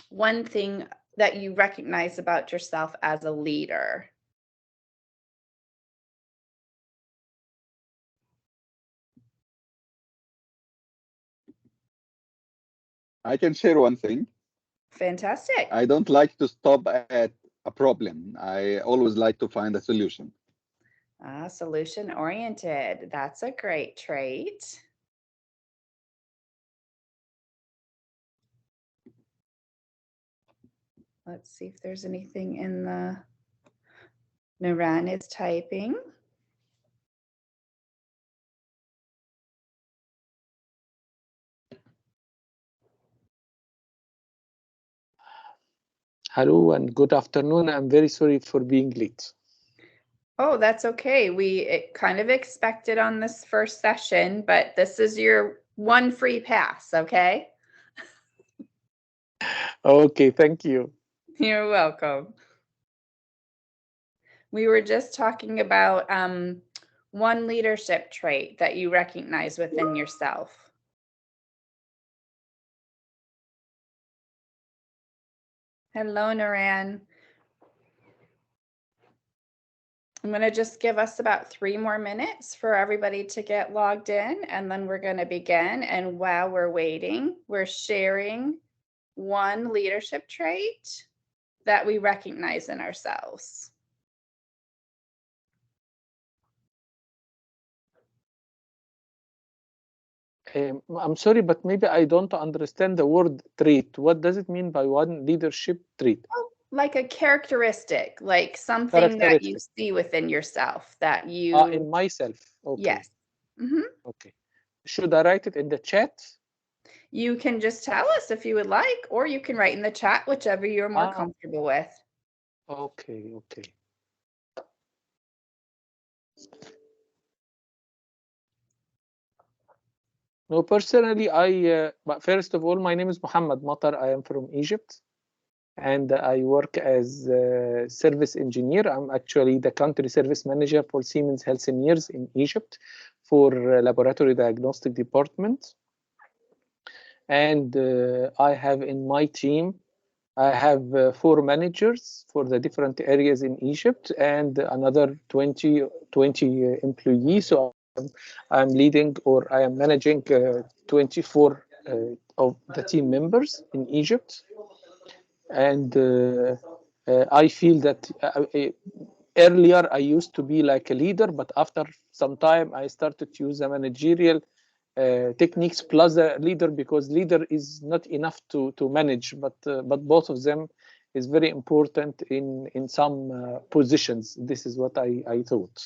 one thing that you recognize about yourself as a leader. I can share one thing. Fantastic. I don't like to stop at a problem. I always like to find a solution. Solution oriented. That's a great trait. Let's see if there's anything in the... Naran is typing. Hello and good afternoon. I'm very sorry for being late. Oh, that's okay. We kind of expected on this first session, but this is your one free pass, okay? Okay, thank you. You're welcome. We were just talking about one leadership trait that you recognize within yourself. Hello, Naran. I'm going to just give us about 3 more minutes for everybody to get logged in, and then we're going to begin. And while we're waiting, we're sharing one leadership trait that we recognize in ourselves. I'm sorry, but maybe I don't understand the word trait. What does it mean by one leadership trait? Oh, like a characteristic, like something that you see within yourself that you... in myself. Okay. Yes. Mm-hmm. Okay. Should I write it in the chat? You can just tell us if you would like, or you can write in the chat, whichever you're more comfortable with. Okay, okay. No, personally, but first of all, my name is Muhammad Matar. I am from Egypt, and I work as a service engineer. I'm actually the country service manager for Siemens Healthineers in Egypt for laboratory diagnostic department. And I have in my team, I have 4 managers for the different areas in Egypt and another 20 employees. So I'm leading, or I am managing 24 of the team members in Egypt. And I feel that earlier I used to be like a leader, but after some time I started to use a managerial techniques plus a leader, because leader is not enough to manage, but both of them is very important in some positions. This is what I thought.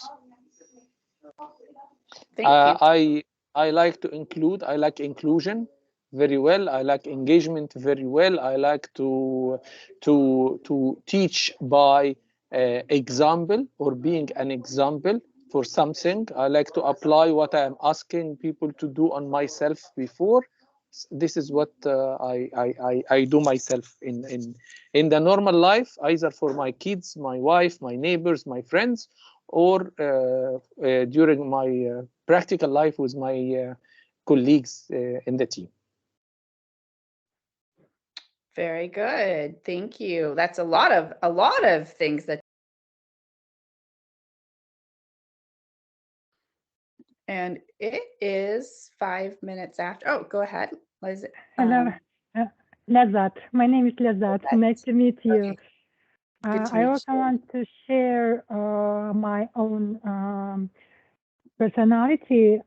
Thank you. I like to include. I like inclusion very well. I like engagement very well. I like to teach by example, or being an example for something. I like to apply what I am asking people to do on myself before. This is what I do myself in the normal life, either for my kids, my wife, my neighbors, my friends, or during my practical life with my colleagues in the team. Very good. Thank you. That's a lot of things that... And it is 5 minutes after. Oh, go ahead, Liz. Hello, Lazat. My name is Lazat. Nice to meet you. I also want to share my own personality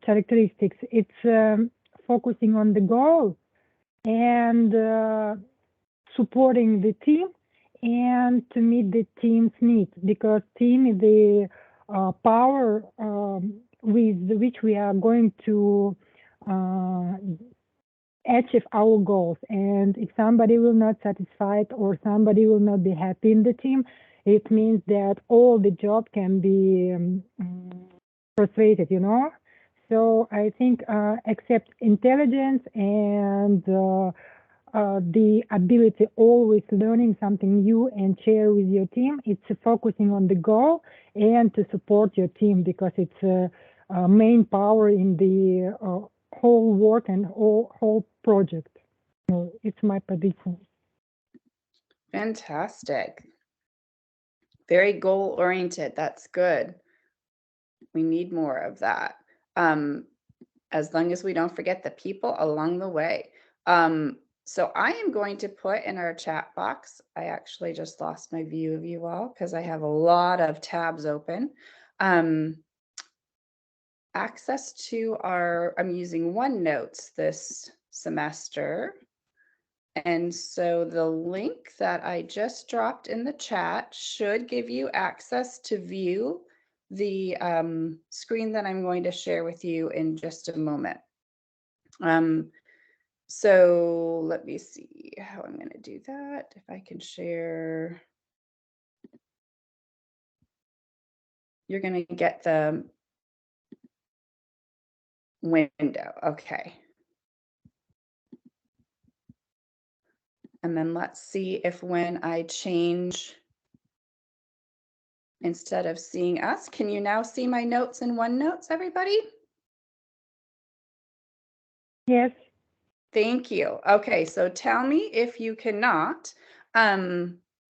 characteristics. It's focusing on the goal and supporting the team and to meet the team's needs, because team is the power with which we are going to achieve our goals. And if somebody will not satisfied or somebody will not be happy in the team, it means that all the job can be frustrated, you know. So I think accept intelligence and the ability always learning something new and share with your team. It's focusing on the goal and to support your team, because it's main power in the whole work and whole project. So it's my prediction. Fantastic. Very goal oriented. That's good. We need more of that. As long as we don't forget the people along the way. So I am going to put in our chat box, I actually just lost my view of you all because I have a lot of tabs open. Access to I'm using OneNotes this semester. And so the link that I just dropped in the chat should give you access to view the screen that I'm going to share with you in just a moment. So let me see how I'm going to do that. If I can share, you're going to get the window. Okay. And then let's see if when I change, instead of seeing us, can you now see my notes in OneNotes, everybody? Yes. Thank you. Okay, so tell me if you cannot,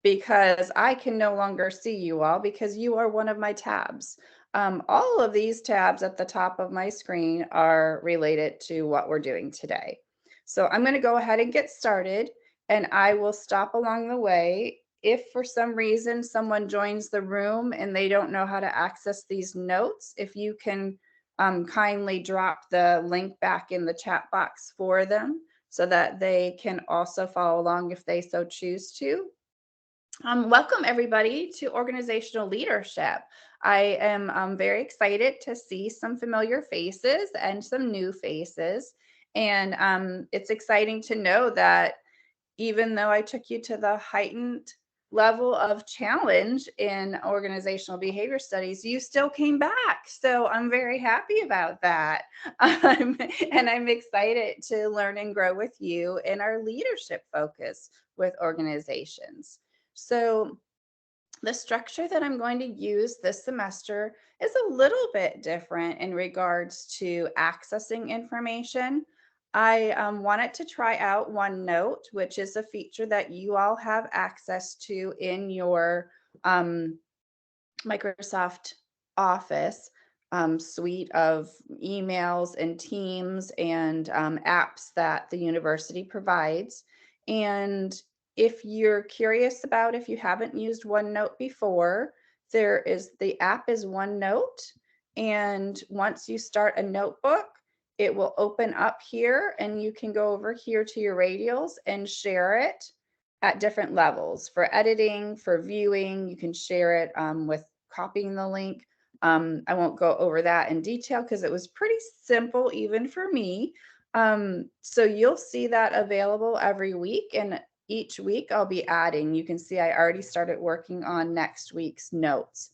because I can no longer see you all because you are one of my tabs. All of these tabs at the top of my screen are related to what we're doing today. So I'm going to go ahead and get started, and I will stop along the way. If for some reason someone joins the room and they don't know how to access these notes, if you can kindly drop the link back in the chat box for them so that they can also follow along if they so choose to. Welcome everybody to Organizational Leadership. I am very excited to see some familiar faces and some new faces. And it's exciting to know that even though I took you to the heightened level of challenge in organizational behavior studies, you still came back. So I'm very happy about that. And I'm excited to learn and grow with you in our leadership focus with organizations. So the structure that I'm going to use this semester is a little bit different in regards to accessing information. I wanted to try out OneNote, which is a feature that you all have access to in your Microsoft Office suite of emails and Teams and apps that the university provides. And if you're curious about if you haven't used OneNote before, the app is OneNote. And once you start a notebook, it will open up here and you can go over here to your radials and share it at different levels. For editing, for viewing, you can share it with copying the link. I won't go over that in detail because it was pretty simple even for me. So you'll see that available every week, and each week I'll be adding. You can see I already started working on next week's notes.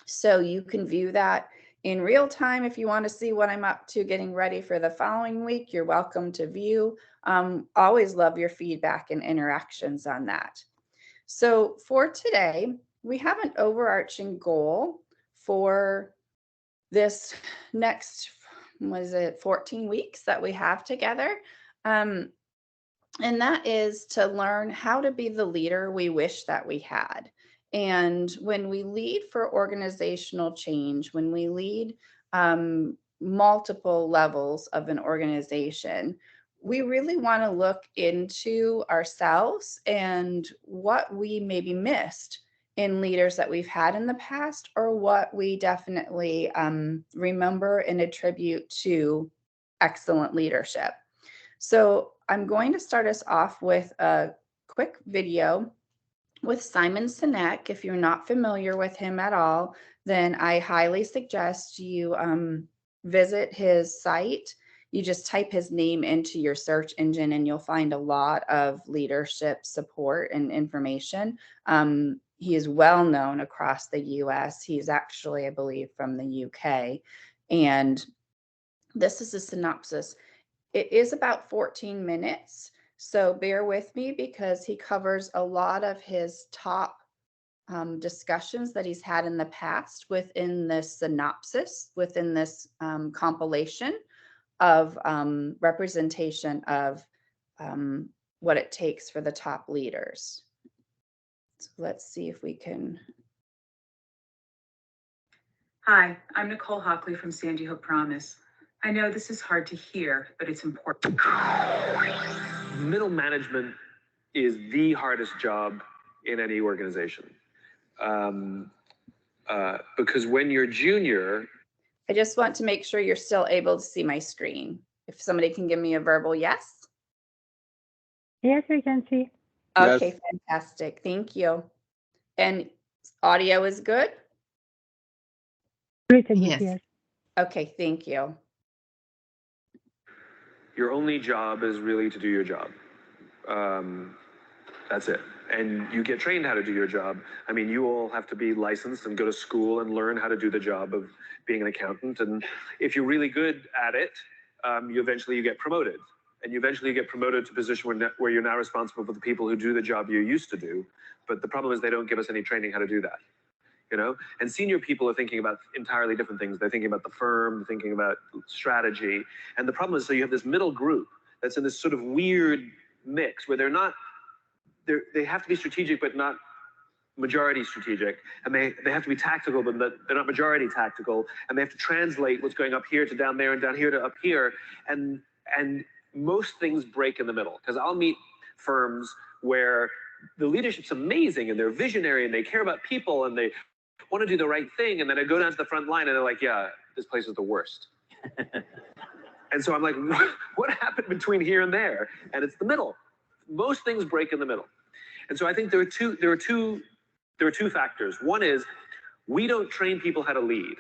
So you can view that in real time. If you want to see what I'm up to getting ready for the following week, you're welcome to view. Always love your feedback and interactions on that. So for today, we have an overarching goal for this next, 14 weeks that we have together. And that is to learn how to be the leader we wish that we had. And when we lead for organizational change, when we lead multiple levels of an organization, we really want to look into ourselves and what we maybe missed in leaders that we've had in the past, or what we definitely remember and attribute to excellent leadership. So I'm going to start us off with a quick video with Simon Sinek. If you're not familiar with him at all, then I highly suggest you visit his site. You just type his name into your search engine and you'll find a lot of leadership support and information. He is well known across the US. He's actually, I believe, from the UK. And this is a synopsis. It is about 14 minutes. So bear with me because he covers a lot of his top discussions that he's had in the past within this synopsis, within this compilation of representation of what it takes for the top leaders. So let's see if we can. Hi, I'm Nicole Hockley from Sandy Hook Promise. I know this is hard to hear, but it's important. Middle management is the hardest job in any organization. Because when you're junior, I just want to make sure you're still able to see my screen. If somebody can give me a verbal yes. Yes, we can see. Okay, Yes. fantastic. Thank you. And audio is good? Pretty good, yes. Okay, thank you. your only job is really to do your job. That's it. And you get trained how to do your job. I mean, you all have to be licensed and go to school and learn how to do the job of being an accountant. And if you're really good at it, you eventually get promoted. And you eventually get promoted to a position where you're now responsible for the people who do the job you used to do. But the problem is they don't give us any training how to do that. You know, and senior people are thinking about entirely different things. They're thinking about the firm, they're thinking about strategy. And the problem is, so you have this middle group that's in this sort of weird mix where they have to be strategic, but not majority strategic. And they have to be tactical, but they're not majority tactical. And they have to translate what's going up here to down there and down here to up here. And most things break in the middle, because I'll meet firms where the leadership's amazing and they're visionary and they care about people and they want to do the right thing. And then I go down to the front line and they're like, yeah, this place is the worst. And so I'm like, what happened between here and there? And it's the middle. Most things break in the middle. And so I think there are two factors. One is we don't train people how to lead,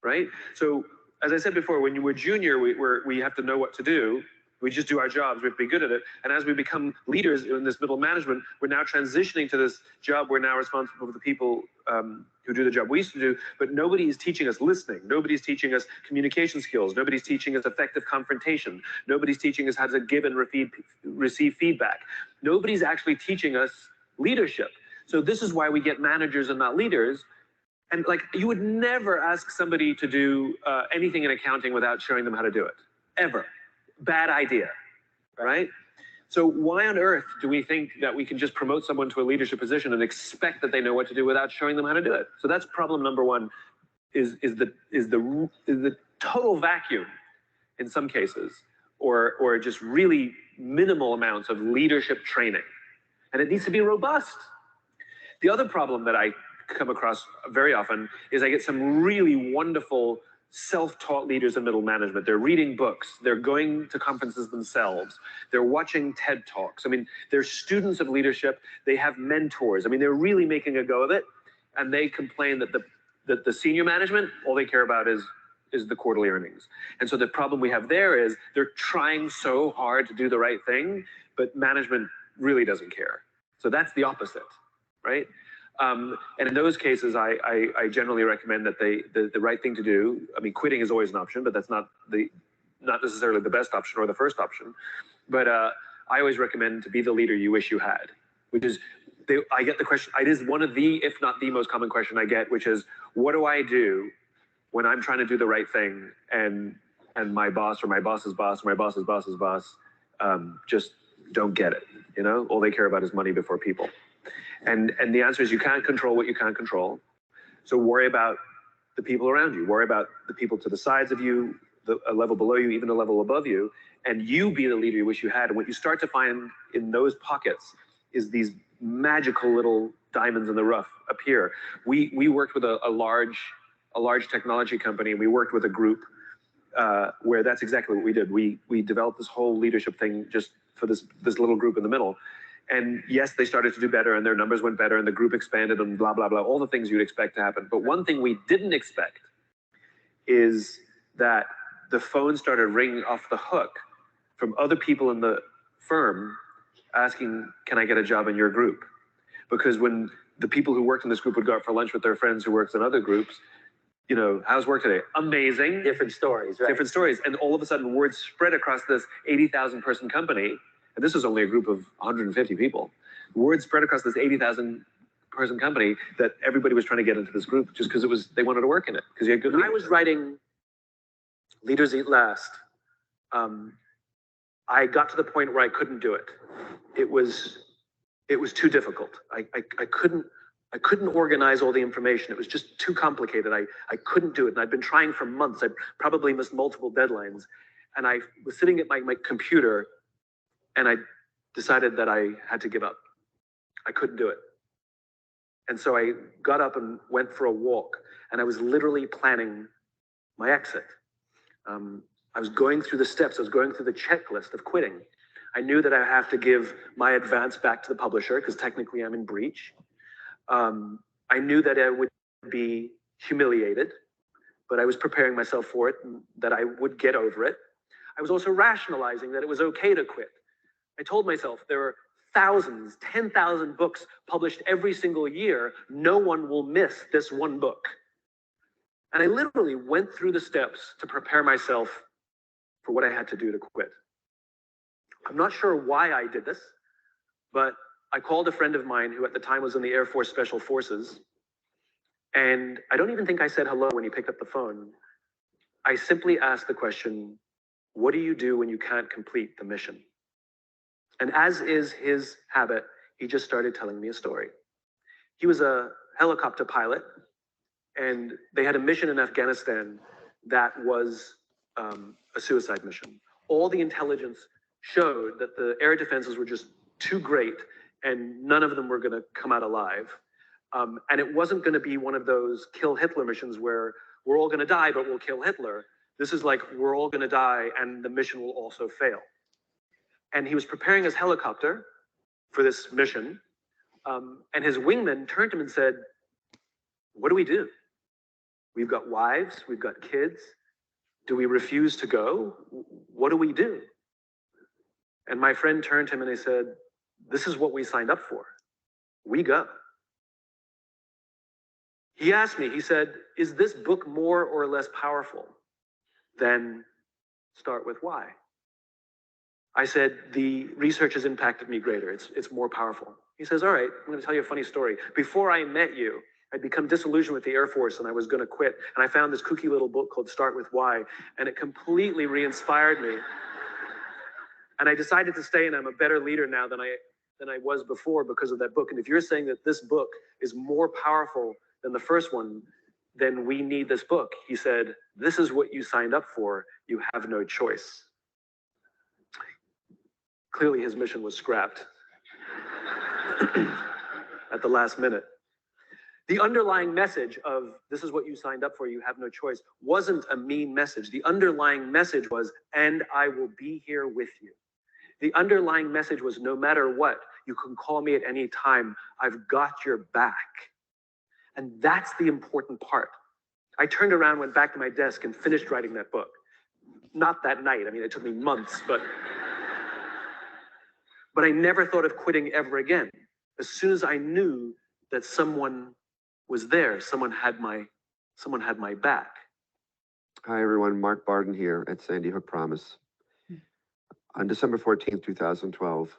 right? So as I said before, when you were junior, we have to know what to do. We just do our jobs, we have to be good at it. And as we become leaders in this middle management, we're now transitioning to this job. We're now responsible for the people who do the job we used to do, but nobody is teaching us listening. Nobody's teaching us communication skills. Nobody's teaching us effective confrontation. Nobody's teaching us how to give and receive feedback. Nobody's actually teaching us leadership. So this is why we get managers and not leaders. And like, you would never ask somebody to do anything in accounting without showing them how to do it, ever. Bad idea, right? So why on earth do we think that we can just promote someone to a leadership position and expect that they know what to do without showing them how to do it? So that's problem number one, is the total vacuum in some cases, or just really minimal amounts of leadership training, and it needs to be robust. The other problem that I come across very often is I get some really wonderful self-taught leaders in middle management. They're reading books, they're going to conferences themselves, they're watching TED Talks. I mean, they're students of leadership, they have mentors. I mean, they're really making a go of it, and they complain that the senior management, all they care about is the quarterly earnings. And so the problem we have there is they're trying so hard to do the right thing, but management really doesn't care. So that's the opposite, right? And in those cases, I generally recommend that the right thing to do, I mean, quitting is always an option, but that's not necessarily the best option or the first option. But I always recommend to be the leader you wish you had, which is, I get the question, it is one of the, if not the most common question I get, which is, what do I do when I'm trying to do the right thing and my boss or my boss's boss or my boss's boss's boss just don't get it, you know? All they care about is money before people. And the answer is you can't control what you can't control. So worry about the people around you. Worry about the people to the sides of you, a level below you, even a level above you, and you be the leader you wish you had. And what you start to find in those pockets is these magical little diamonds in the rough appear. We worked with a large technology company, and we worked with a group where that's exactly what we did. We developed this whole leadership thing just for this little group in the middle. And yes, they started to do better and their numbers went better and the group expanded and blah, blah, blah, all the things you'd expect to happen. But one thing we didn't expect is that the phone started ringing off the hook from other people in the firm asking, can I get a job in your group? Because when the people who worked in this group would go out for lunch with their friends who worked in other groups, you know, how's work today? Amazing. Different stories, right? Different stories. And all of a sudden word spread across this 80,000 person company. And this was only a group of 150 people. Word spread across this 80,000 person company that everybody was trying to get into this group just because they wanted to work in it, because you had good leaders. When I was writing Leaders Eat Last, I got to the point where I couldn't do it. It was it was too difficult. I couldn't organize all the information. It was just too complicated. I couldn't do it. And I'd been trying for months. I probably missed multiple deadlines. And I was sitting at my computer and I decided that I had to give up. I couldn't do it. And so I got up and went for a walk, and I was literally planning my exit. I was going through the steps. I was going through the checklist of quitting. I knew that I have to give my advance back to the publisher because technically I'm in breach. I knew that I would be humiliated, but I was preparing myself for it and that I would get over it. I was also rationalizing that it was okay to quit. I told myself there are thousands, 10,000 books published every single year. No one will miss this one book. And I literally went through the steps to prepare myself for what I had to do to quit. I'm not sure why I did this, but I called a friend of mine who at the time was in the Air Force Special Forces. And I don't even think I said hello when he picked up the phone. I simply asked the question, what do you do when you can't complete the mission? And as is his habit, he just started telling me a story. He was a helicopter pilot, and they had a mission in Afghanistan that was a suicide mission. All the intelligence showed that the air defenses were just too great, and none of them were going to come out alive. And it wasn't going to be one of those kill Hitler missions where we're all going to die, but we'll kill Hitler. This is like, we're all going to die, and the mission will also fail. And he was preparing his helicopter for this mission. And his wingman turned to him and said, what do we do? We've got wives, we've got kids. Do we refuse to go? What do we do? And my friend turned to him and he said, this is what we signed up for. We go. He asked me, he said, is this book more or less powerful than Start With Why? I said, the research has impacted me greater. It's more powerful. He says, all right, I'm going to tell you a funny story. Before I met you, I'd become disillusioned with the Air Force and I was going to quit. And I found this kooky little book called Start With Why, and it completely re-inspired me. And I decided to stay, and I'm a better leader now than I was before because of that book. And if you're saying that this book is more powerful than the first one, then we need this book. He said, this is what you signed up for. You have no choice. Clearly his mission was scrapped at the last minute. The underlying message of this is what you signed up for, you have no choice, wasn't a mean message. The underlying message was, and I will be here with you. The underlying message was, no matter what, you can call me at any time. I've got your back. And that's the important part. I turned around, went back to my desk and finished writing that book. Not that night. I mean, it took me months, but I never thought of quitting ever again. As soon as I knew that someone was there, someone had my back. Hi, everyone. Mark Barden here at Sandy Hook Promise. On December 14th, 2012,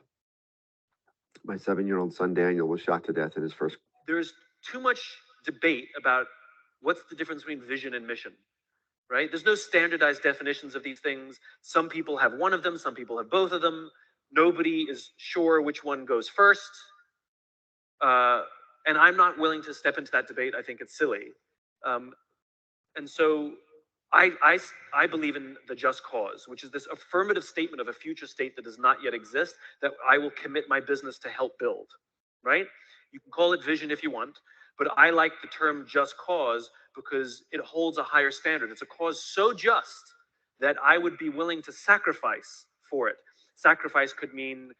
my 7-year-old son, Daniel, was shot to death in his first. There's too much debate about what's the difference between vision and mission, right? There's no standardized definitions of these things. Some people have one of them, some people have both of them. Nobody is sure which one goes first. And I'm not willing to step into that debate. I think it's silly. And so I believe in the just cause, which is this affirmative statement of a future state that does not yet exist, that I will commit my business to help build, right? You can call it vision if you want, but I like the term just cause because it holds a higher standard. It's a cause so just that I would be willing to sacrifice for it. Sacrifice could mean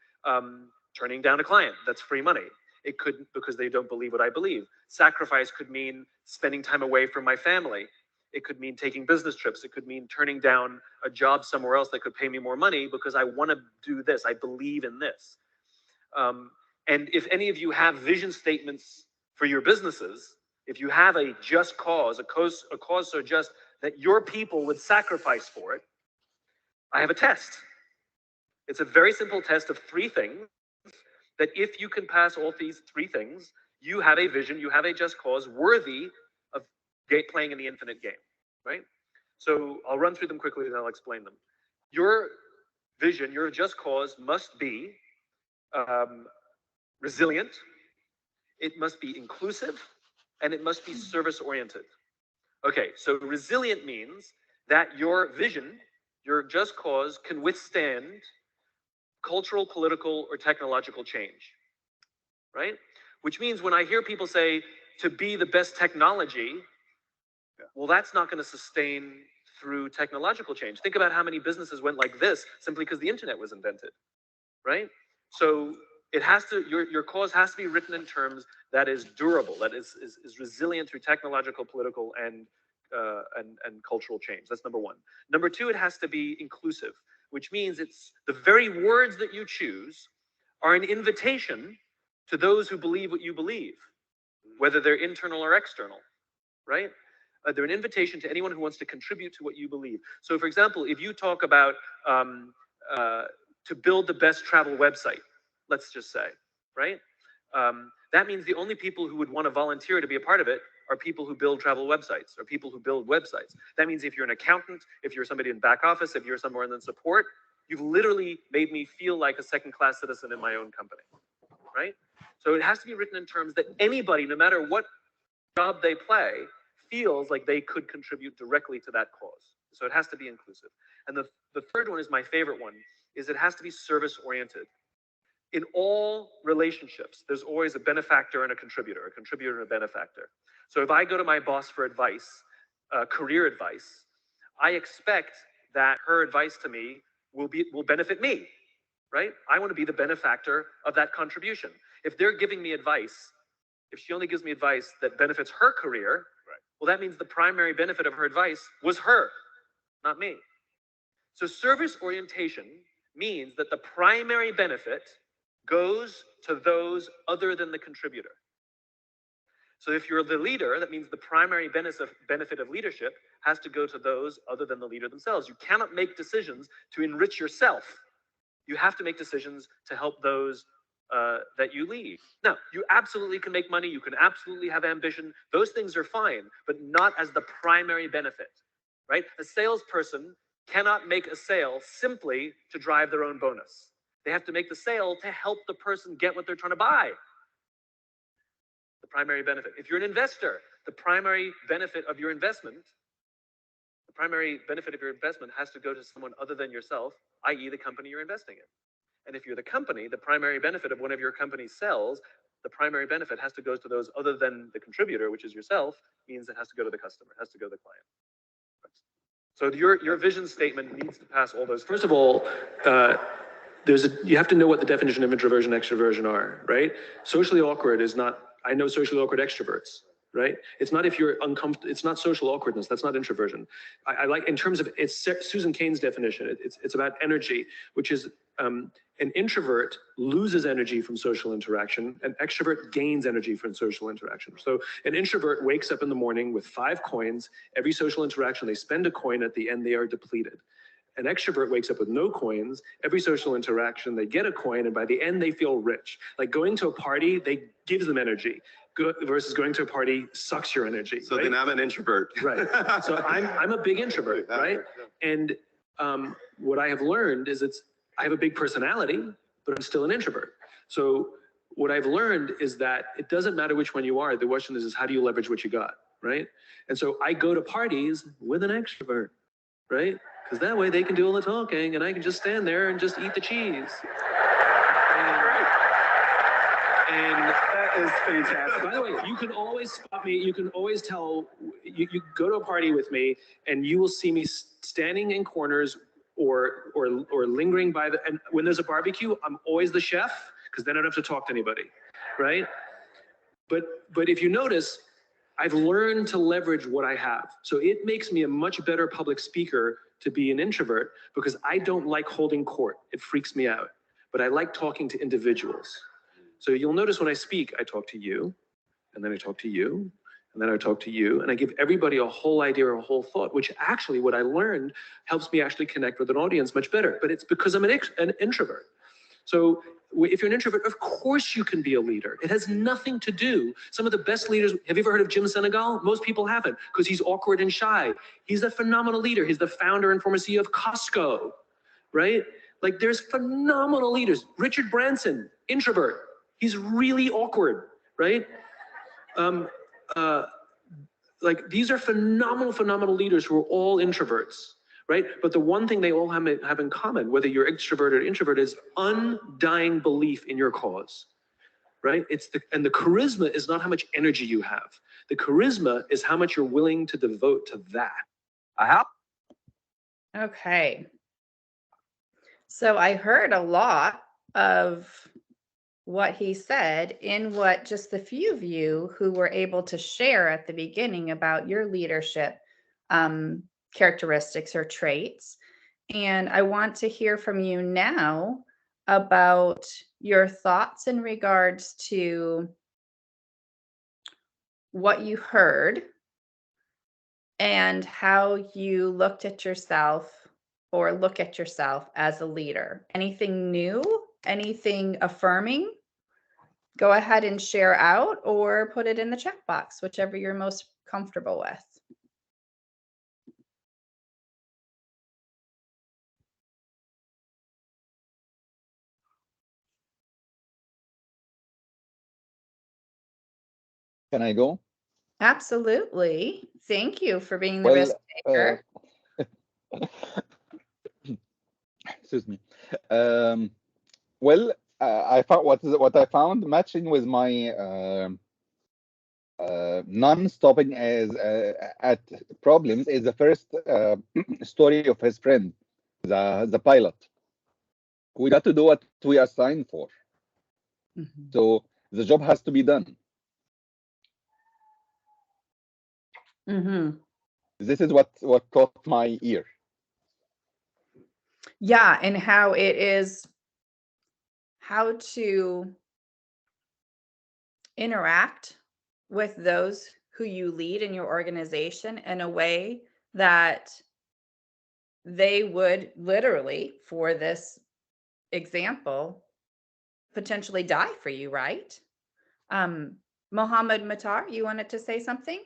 turning down a client. That's free money. It could, because they don't believe what I believe. Sacrifice could mean spending time away from my family. It could mean taking business trips. It could mean turning down a job somewhere else that could pay me more money because I want to do this. I believe in this. And if any of you have vision statements for your businesses, if you have a just cause, a cause so just that your people would sacrifice for it, I have a test. It's a very simple test of 3 things that if you can pass all these 3 things, you have a vision, you have a just cause worthy of playing in the infinite game, right? So I'll run through them quickly and I'll explain them. Your vision, your just cause must be resilient, it must be inclusive, and it must be service-oriented. Okay, so resilient means that your vision, your just cause, can withstand cultural, political, or technological change, right? Which means when I hear people say to be the best technology, well, that's not going to sustain through technological change. Think about how many businesses went like this simply because the internet was invented, right? So it has to, your cause has to be written in terms that is durable, that is resilient through technological, political, and cultural change. That's number one. Number two, it has to be inclusive, which means it's the very words that you choose are an invitation to those who believe what you believe, whether they're internal or external, right? They're an invitation to anyone who wants to contribute to what you believe. So for example, if you talk about to build the best travel website, let's just say, right? That means the only people who would want to volunteer to be a part of it are people who build travel websites, or people who build websites. That means if you're an accountant, if you're somebody in back office, if you're somewhere in the support, you've literally made me feel like a second-class citizen in my own company, right? So it has to be written in terms that anybody, no matter what job they play, feels like they could contribute directly to that cause. So it has to be inclusive. And the third one is my favorite one, is it has to be service-oriented. In all relationships, there's always a benefactor and a contributor and a benefactor. So if I go to my boss for advice, career advice, I expect that her advice to me will benefit me, right? I want to be the benefactor of that contribution. If they're giving me advice, if she only gives me advice that benefits her career, well, that means the primary benefit of her advice was her, not me. So service orientation means that the primary benefit goes to those other than the contributor. So if you're the leader, that means the primary benefit of leadership has to go to those other than the leader themselves. You cannot make decisions to enrich yourself. You have to make decisions to help those that you lead. Now, you absolutely can make money, you can absolutely have ambition, those things are fine, but not as the primary benefit, right? A salesperson cannot make a sale simply to drive their own bonus. They have to make the sale to help the person get what they're trying to buy. The primary benefit. If you're an investor, the primary benefit of your investment has to go to someone other than yourself, i.e. the company you're investing in. And if you're the company, the primary benefit of one of your company's sales, the primary benefit has to go to those other than the contributor, which is yourself, means it has to go to the customer, it has to go to the client. So your vision statement needs to pass all those. First of all, you have to know what the definition of introversion and extroversion are, right? Socially awkward is not, I know socially awkward extroverts, right? It's not if you're uncomfortable, it's not social awkwardness, that's not introversion. I like, in terms of, it's Susan Cain's definition, it's about energy, which is an introvert loses energy from social interaction, an extrovert gains energy from social interaction. So an introvert wakes up in the morning with 5 coins, every social interaction they spend a coin, at the end they are depleted. An extrovert wakes up with no coins, every social interaction they get a coin, and by the end they feel rich. Like going to a party, they gives them energy. Versus going to a party sucks your energy. So right? Then I'm an introvert. Right. So I'm a big introvert, right? And what I have learned is I have a big personality, but I'm still an introvert. So what I've learned is that it doesn't matter which one you are. The question is how do you leverage what you got, right? And so I go to parties with an extrovert, right? Because that way they can do all the talking and I can just stand there and just eat the cheese. And that is fantastic. By the way, you can always spot me. You can always tell, you go to a party with me and you will see me standing in corners or lingering by and when there's a barbecue, I'm always the chef because then I don't have to talk to anybody, right? But if you notice, I've learned to leverage what I have. So it makes me a much better public speaker to be an introvert because I don't like holding court. It freaks me out. But I like talking to individuals. So you'll notice when I speak, I talk to you, and then I talk to you, and then I talk to you, and I give everybody a whole idea or a whole thought, which actually what I learned helps me actually connect with an audience much better. But it's because I'm an introvert. So if you're an introvert, of course you can be a leader. It has nothing to do. Some of the best leaders, have you ever heard of Jim Senegal? Most people haven't, because he's awkward and shy. He's a phenomenal leader. He's the founder and former CEO of Costco, right? Like there's phenomenal leaders. Richard Branson, introvert. He's really awkward, right? Like these are phenomenal leaders who are all introverts, right? But the one thing they all have in common, whether you're extroverted or introvert, is undying belief in your cause, right? And the charisma is not how much energy you have. The charisma is how much you're willing to devote to that. Okay. So I heard a lot of what he said in what just the few of you who were able to share at the beginning about your leadership characteristics or traits. And I want to hear from you now about your thoughts in regards to what you heard and how you looked at yourself or look at yourself as a leader. Anything new? Anything affirming? Go ahead and share out or put it in the chat box, whichever you're most comfortable with. Can I go? Absolutely. Thank you for being the Well, risk taker. Excuse me. Well, I found what I found matching with my non-stopping as at problems is the first story of his friend, the pilot. We got to do what we are signed for. Mhm. So the job has to be done. Mm-hmm. This is what caught my ear. Yeah, and how it is, how to interact with those who you lead in your organization in a way that they would literally, for this example, potentially die for you, right? Mohammed Matar, you wanted to say something?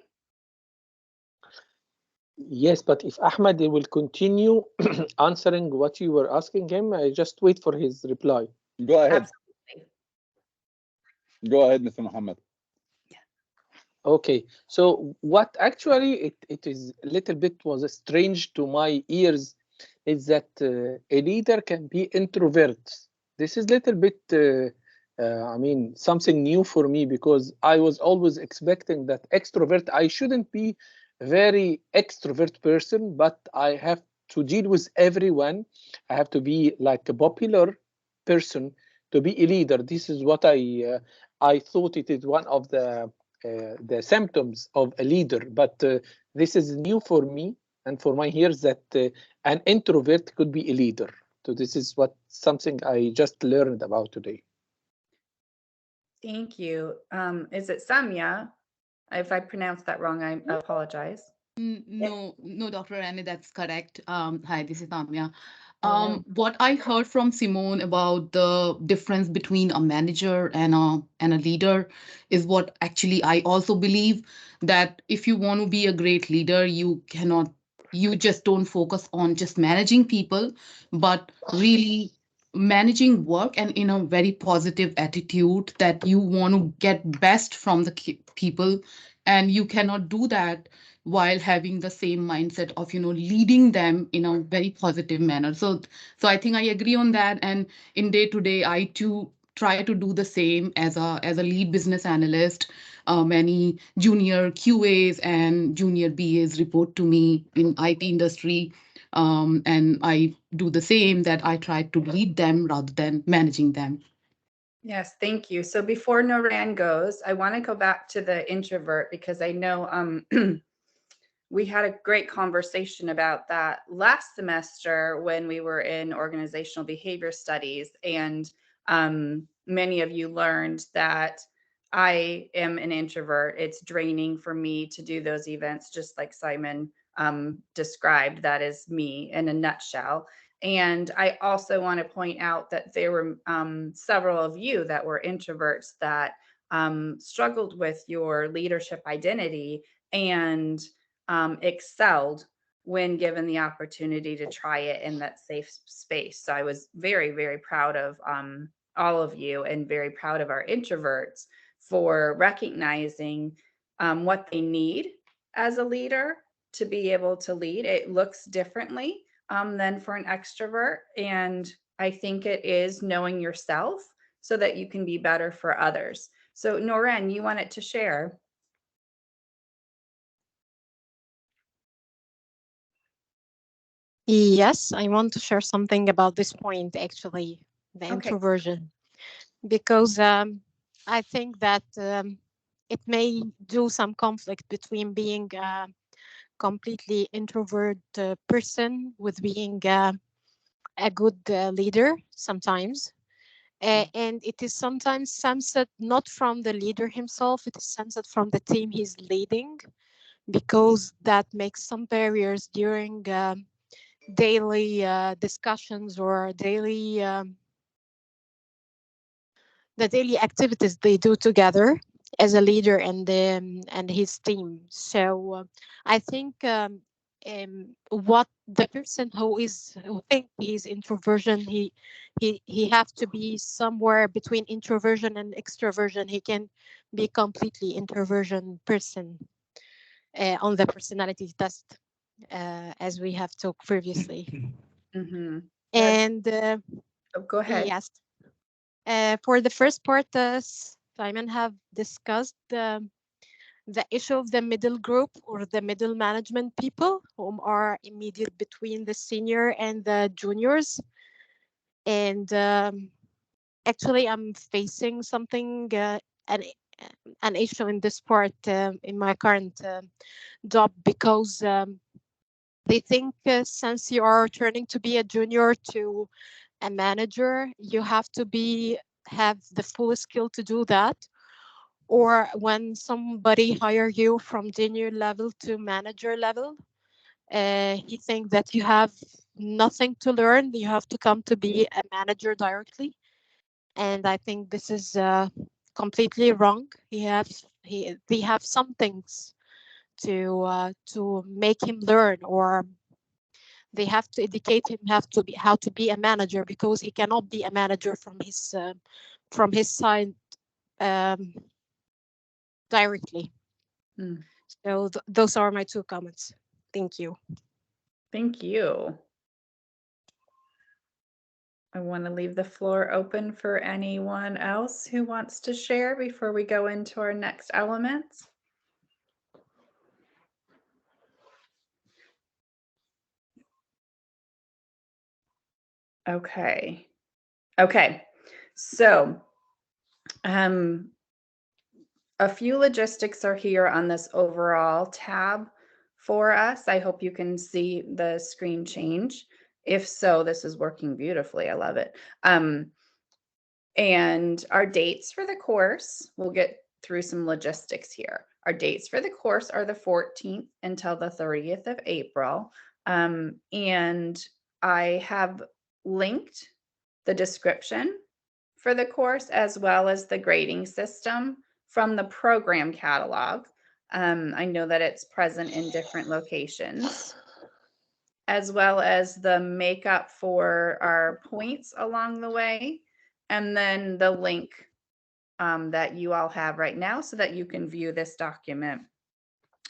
Yes, but if Ahmed will continue answering what you were asking him, I just wait for his reply. Go ahead. Absolutely. Go ahead, Mr. Muhammad. Okay, so what actually it is a little bit was strange to my ears is that a leader can be introvert. This is little bit, I mean, something new for me because I was always expecting that extrovert, I shouldn't be a very extrovert person, but I have to deal with everyone. I have to be like a popular person to be a leader. This is what I thought it is one of the symptoms of a leader, but this is new for me and for my ears that an introvert could be a leader. So this is something I just learned about today. Thank you. Is it Samya? If I pronounced that wrong, I apologize. No, Dr. Rani, that's correct. Hi, this is Tamia. Hello. What I heard from Simone about the difference between a manager and a leader is what actually I also believe, that if you want to be a great leader, you just don't focus on just managing people, but really managing work and in a very positive attitude that you want to get best from the people, and you cannot do that while having the same mindset of leading them in a very positive manner. So I think I agree on that, and in day to day I too try to do the same as a lead business analyst. Many junior QAs and junior BAs report to me in IT industry, and I do the same, that I try to lead them rather than managing them. Yes, thank you. So before Noran goes, I want to go back to the introvert because I know we had a great conversation about that last semester when we were in organizational behavior studies, and many of you learned that I am an introvert. It's draining for me to do those events, just like Simon described. That is me in a nutshell. And I also want to point out that there were several of you that were introverts that struggled with your leadership identity and excelled when given the opportunity to try it in that safe space. So I was very, very proud of all of you, and very proud of our introverts for recognizing what they need as a leader to be able to lead. It looks differently than for an extrovert. And I think it is knowing yourself so that you can be better for others. So Noren, you wanted to share? Yes, I want to share something about this point, actually, the Okay. introversion, because I think that it may do some conflict between being a completely introvert person with being a good leader sometimes. And it is sometimes sensed not from the leader himself, it is sensed from the team he's leading, because that makes some barriers during daily discussions or the daily activities they do together as a leader and his team. So I think what the person who think he's introversion, he have to be somewhere between introversion and extroversion. He can be completely introversion person on the personality test, as we have talked previously. Mm-hmm. And go ahead. yes, for the first part, Simon have discussed the issue of the middle group or the middle management people whom are immediate between the senior and the juniors. And actually, I'm facing something, an issue in this part in my current job, because they think since you are turning to be a junior to a manager, you have to have the full skill to do that. Or when somebody hire you from junior level to manager level, he thinks that you have nothing to learn. You have to come to be a manager directly. And I think this is completely wrong. They have some things to make him learn, or they have to educate him how to be a manager, because he cannot be a manager from his side directly. So those are my 2 comments. Thank you. Thank you. I want to leave the floor open for anyone else who wants to share before we go into our next elements. Okay. So a few logistics are here on this overall tab for us. I hope you can see the screen change. If so, this is working beautifully. I love it. And our dates for the course, we'll get through some logistics here. Our dates for the course are the 14th until the 30th of April. And I have linked the description for the course as well as the grading system from the program catalog. I know that it's present in different locations, as well as the makeup for our points along the way, and then the link that you all have right now so that you can view this document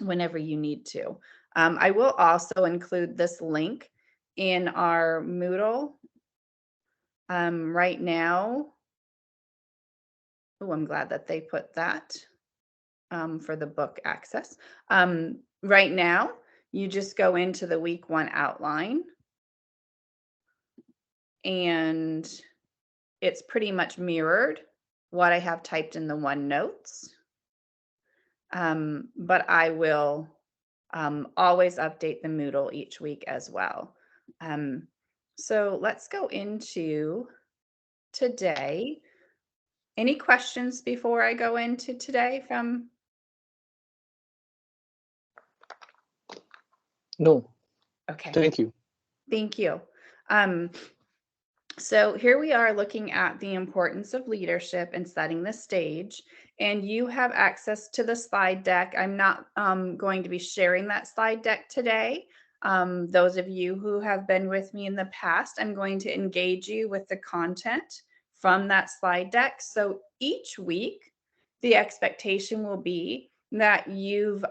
whenever you need to. I will also include this link in our Moodle right now. Oh, I'm glad that they put that for the book access. Right now, you just go into the week 1 outline, and it's pretty much mirrored what I have typed in the OneNotes. But I will always update the Moodle each week as well. So let's go into today. Any questions before I go into today from? No. Okay. Thank you. Thank you. So here we are looking at the importance of leadership and setting the stage, and you have access to the slide deck. I'm not going to be sharing that slide deck today. Those of you who have been with me in the past, I'm going to engage you with the content from that slide deck. So each week, the expectation will be that you've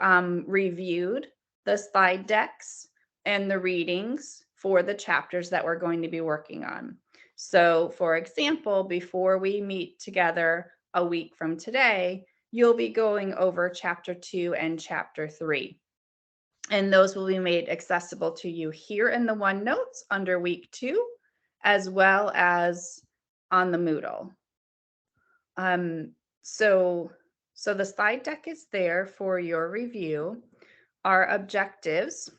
reviewed the slide decks and the readings for the chapters that we're going to be working on. So for example, before we meet together a week from today, you'll be going over chapter 2 and chapter 3. And those will be made accessible to you here in the OneNotes under week 2, as well as on the Moodle. So the slide deck is there for your review. Our objectives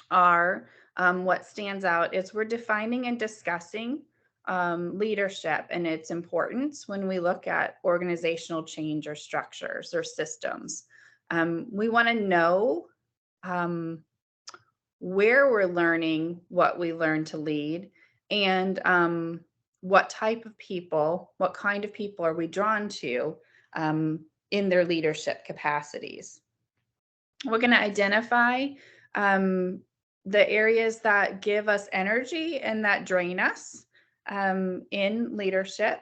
are, what stands out is we're defining and discussing leadership and its importance when we look at organizational change or structures or systems. We want to know where we're learning what we learn to lead, and what type of people, what kind of people are we drawn to in their leadership capacities. We're going to identify the areas that give us energy and that drain us in leadership,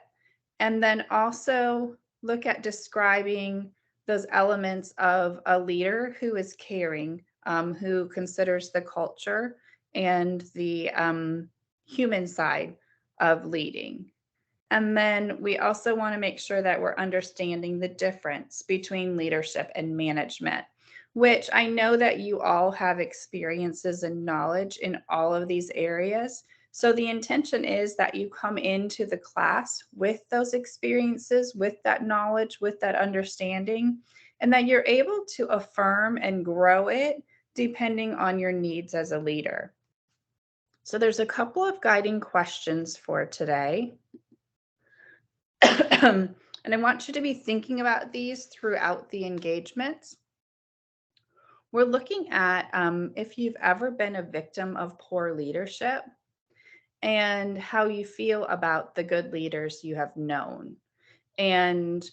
and then also look at describing those elements of a leader who is caring, who considers the culture and the human side of leading. And then we also want to make sure that we're understanding the difference between leadership and management, which I know that you all have experiences and knowledge in all of these areas. So the intention is that you come into the class with those experiences, with that knowledge, with that understanding, and that you're able to affirm and grow it depending on your needs as a leader. So there's a couple of guiding questions for today. And I want you to be thinking about these throughout the engagement. We're looking at if you've ever been a victim of poor leadership and how you feel about the good leaders you have known. And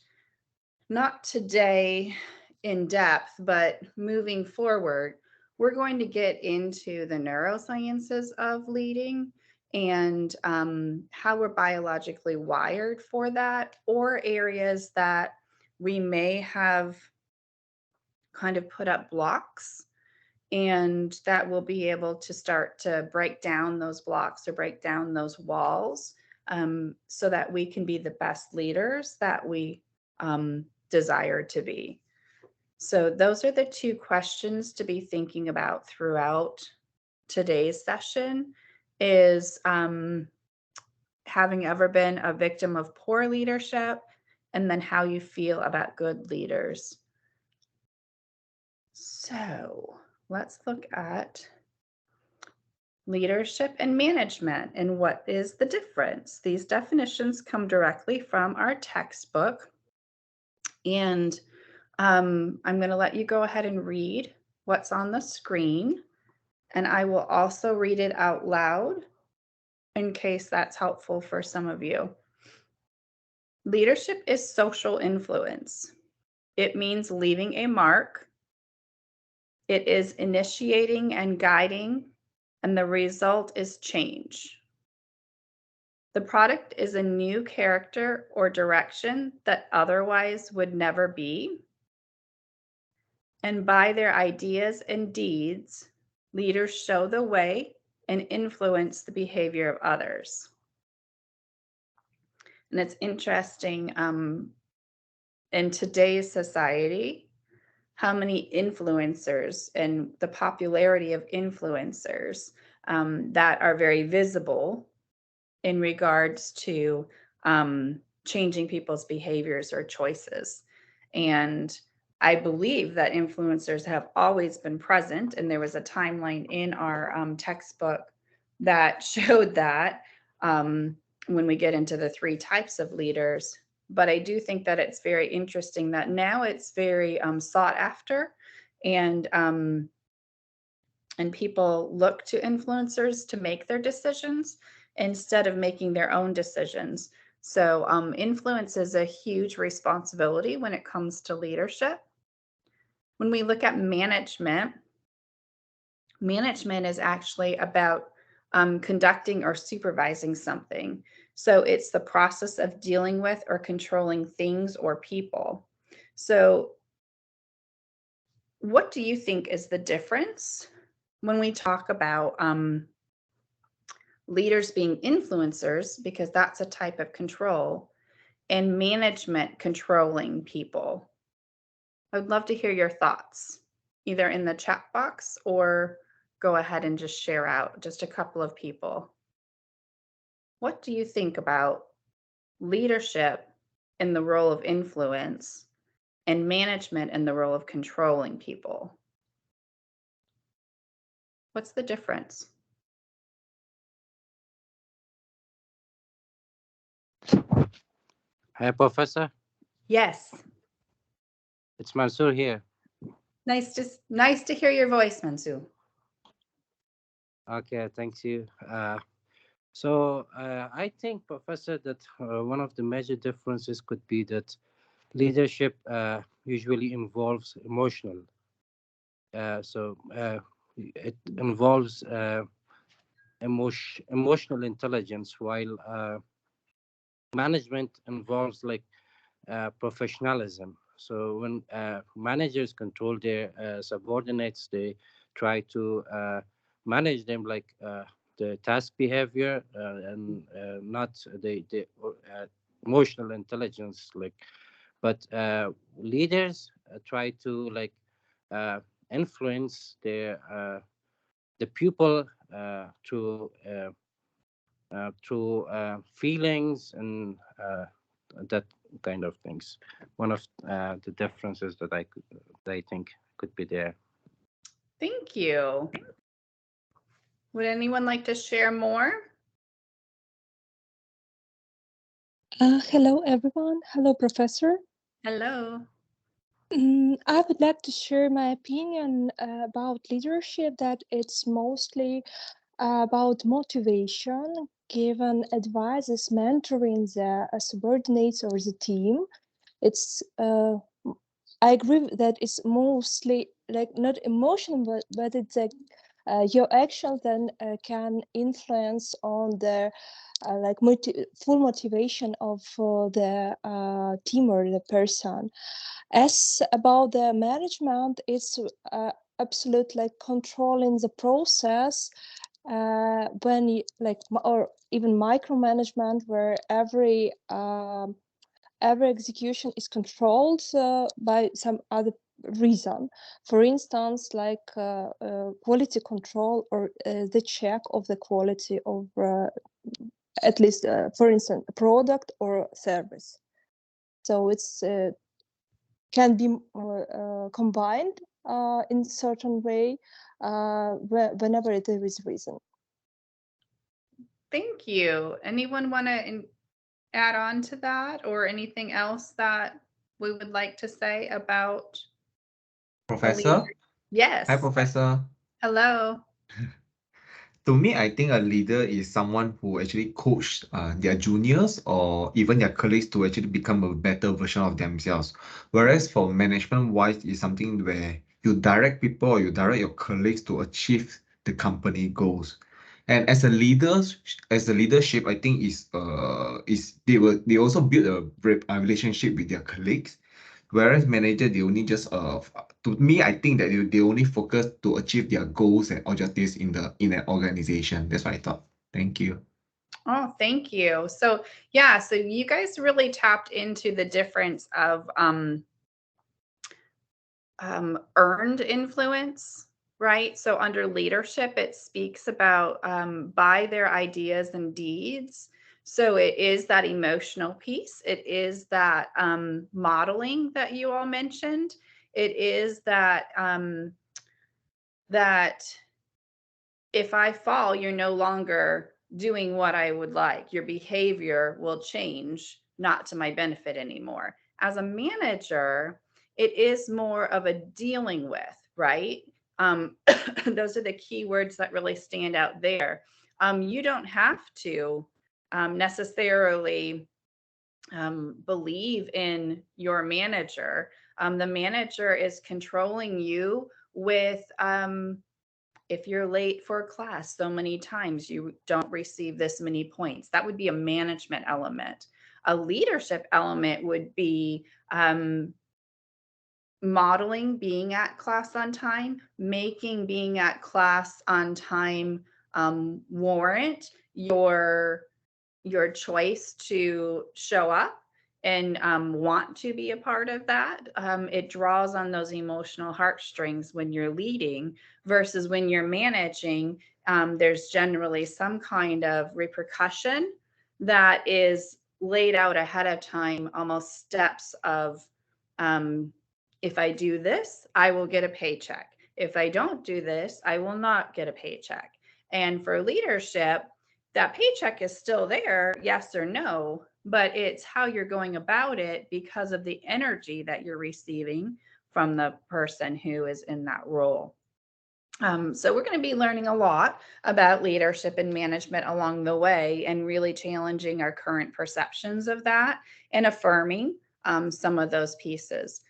not today in depth, but moving forward, we're going to get into the neurosciences of leading and how we're biologically wired for that, or areas that we may have kind of put up blocks, and that we'll be able to start to break down those blocks or break down those walls so that we can be the best leaders that we desire to be. So those are the two questions to be thinking about throughout today's session, is having ever been a victim of poor leadership, and then how you feel about good leaders. So let's look at leadership and management and what is the difference. These definitions come directly from our textbook, and I'm going to let you go ahead and read what's on the screen, and I will also read it out loud in case that's helpful for some of you. Leadership is social influence. It means leaving a mark. It is initiating and guiding, and the result is change. The product is a new character or direction that otherwise would never be. And by their ideas and deeds, leaders show the way and influence the behavior of others. And it's interesting in today's society, how many influencers and the popularity of influencers that are very visible in regards to changing people's behaviors or choices. And I believe that influencers have always been present, and there was a timeline in our textbook that showed that when we get into the 3 types of leaders. But I do think that it's very interesting that now it's very sought after, and people look to influencers to make their decisions instead of making their own decisions. So influence is a huge responsibility when it comes to leadership. When we look at management, management is actually about conducting or supervising something. So it's the process of dealing with or controlling things or people. So what do you think is the difference when we talk about leaders being influencers, because that's a type of control, and management controlling people? I would love to hear your thoughts, either in the chat box or go ahead and just share out just a couple of people. What do you think about leadership in the role of influence and management in the role of controlling people? What's the difference? Hi, Professor. Yes. It's Mansoor here. Nice to hear your voice, Mansoor. Okay, thank you. I think, Professor, that one of the major differences could be that leadership usually involves emotional. It involves emotional intelligence, while management involves like professionalism. So when managers control their subordinates, they try to manage them like the task behavior and not the emotional intelligence. But leaders try to influence their the pupil through feelings and that kind of things. One of the differences that I think could be there. Thank you. Would anyone like to share more? Hello, everyone. Hello, Professor. Hello. I would like to share my opinion about leadership, that it's mostly about motivation, giving advices, mentoring the subordinates or the team. It's I agree that it's mostly like not emotional, but it's like your action then can influence on the full motivation of the team or the person. As about the management, it's absolute like controlling the process when you or even micromanagement, where every execution is controlled by some other reason. For instance, like quality control or the check of the quality of at least, for instance, a product or service. So it's can be combined in certain way whenever there is reason. Thank you. Anyone want to add on to that, or anything else that we would like to say about Professor? Yes. Hi, Professor. Hello. To me, I think a leader is someone who actually coach their juniors or even their colleagues to actually become a better version of themselves. Whereas for management-wise, is something where you direct people or you direct your colleagues to achieve the company goals. And as a leadership, I think they also build a relationship with their colleagues. Whereas manager, they only just to me, I think that they only focus to achieve their goals and objectives in an organization. That's what I thought. Thank you. Oh, thank you. So yeah, so you guys really tapped into the difference of earned influence, right? So under leadership, it speaks about by their ideas and deeds. So it is that emotional piece. It is that modeling that you all mentioned. It is that that if I fall, you're no longer doing what I would like. Your behavior will change, not to my benefit anymore. As a manager, it is more of a dealing with, right? Those are the key words that really stand out there. You don't have to necessarily believe in your manager. The manager is controlling you with if you're late for a class so many times, you don't receive this many points. That would be a management element. A leadership element would be modeling being at class on time, making being at class on time warrant your choice to show up and want to be a part of that. It draws on those emotional heartstrings when you're leading versus when you're managing. There's generally some kind of repercussion that is laid out ahead of time, almost steps of, if I do this, I will get a paycheck. If I don't do this, I will not get a paycheck. And for leadership, that paycheck is still there, yes or no, but it's how you're going about it because of the energy that you're receiving from the person who is in that role. So we're going to be learning a lot about leadership and management along the way, and really challenging our current perceptions of that and affirming some of those pieces.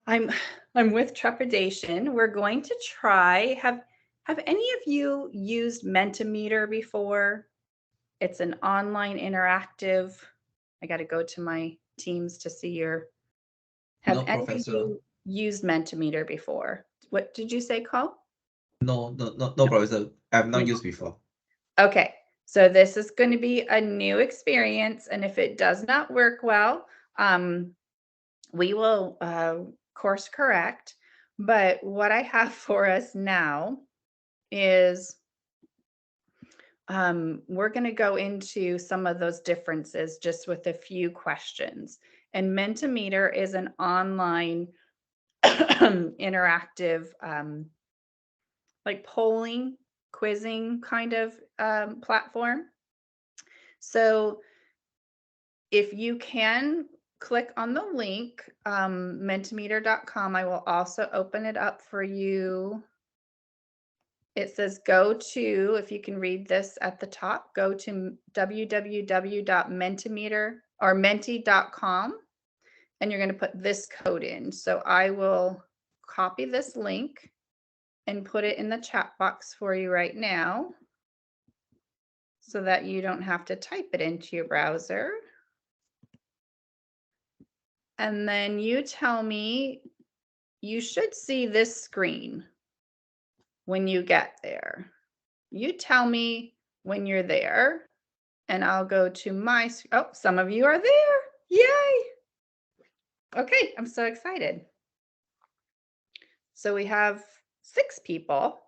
I'm with trepidation. We're going to try. Have any of you used Mentimeter before? It's an online interactive. I got to go to my Teams to see your. Have any of you used Mentimeter before? What did you say, Cole? No, Professor. I have not used before. Okay, so this is going to be a new experience, and if it does not work well, we will course correct. But what I have for us now is we're going to go into some of those differences just with a few questions. And Mentimeter is an online interactive like polling, quizzing kind of platform. So if you can click on the link, mentimeter.com, I will also open it up for you. It says go to, if you can read this at the top, go to www.mentimeter or menti.com, and you're going to put this code in. So I will copy this link and put it in the chat box for you right now so that you don't have to type it into your browser. And then you tell me, you should see this screen when you get there. You tell me when you're there, and I'll go to my, oh, some of you are there. Yay. Okay, I'm so excited. So we have 6 people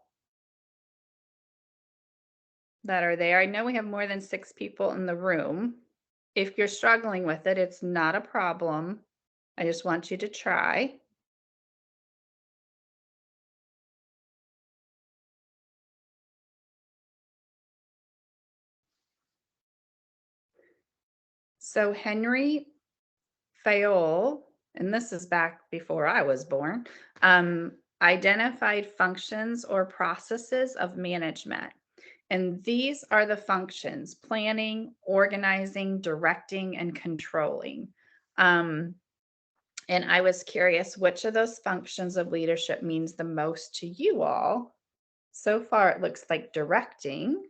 that are there. I know we have more than 6 people in the room. If you're struggling with it, it's not a problem. I just want you to try. So Henry Fayol, and this is back before I was born, identified functions or processes of management. And these are the functions: planning, organizing, directing, and controlling. And I was curious which of those functions of leadership means the most to you all. So far, it looks like directing.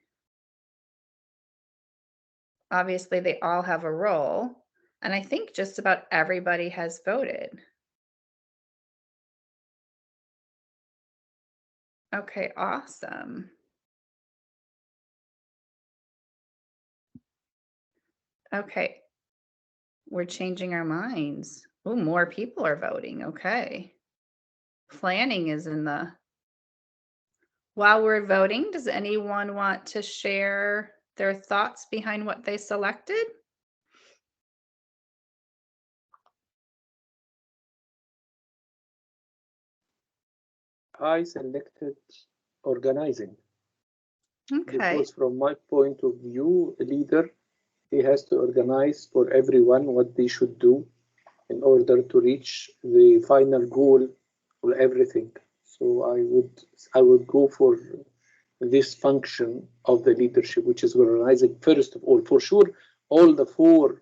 Obviously, they all have a role. And I think just about everybody has voted. Okay, awesome. Okay, we're changing our minds. Oh, more people are voting. Okay. Planning is in the... While we're voting, does anyone want to share their thoughts behind what they selected? I selected organizing. Okay. Because from my point of view, a leader, he has to organize for everyone what they should do in order to reach the final goal or everything. So I would go for this function of the leadership, which is organizing first of all. For sure, all the 4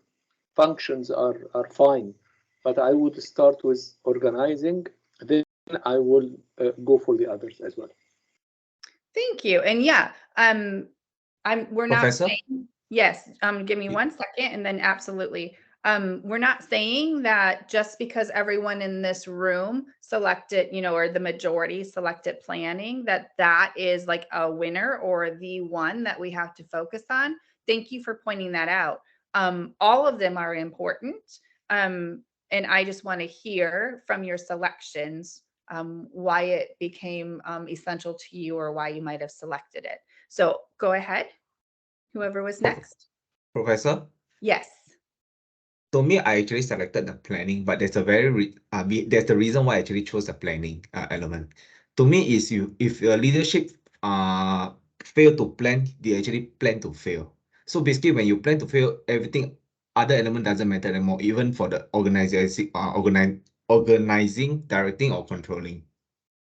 functions are fine, but I would start with organizing, then I will go for the others as well. Thank you. And yeah, we're not Professor? saying, yes, give me 1 second and then absolutely. We're not saying that just because everyone in this room selected, or the majority selected planning, that is like a winner or the one that we have to focus on. Thank you for pointing that out. All of them are important. And I just want to hear from your selections why it became essential to you or why you might have selected it. So go ahead, whoever was next. Professor? Yes. To me, I actually selected the planning, but there's a there's the reason why I actually chose the planning element. To me, is if your leadership fail to plan, they actually plan to fail. So basically, when you plan to fail, everything other element doesn't matter anymore, even for the organizing, directing, or controlling.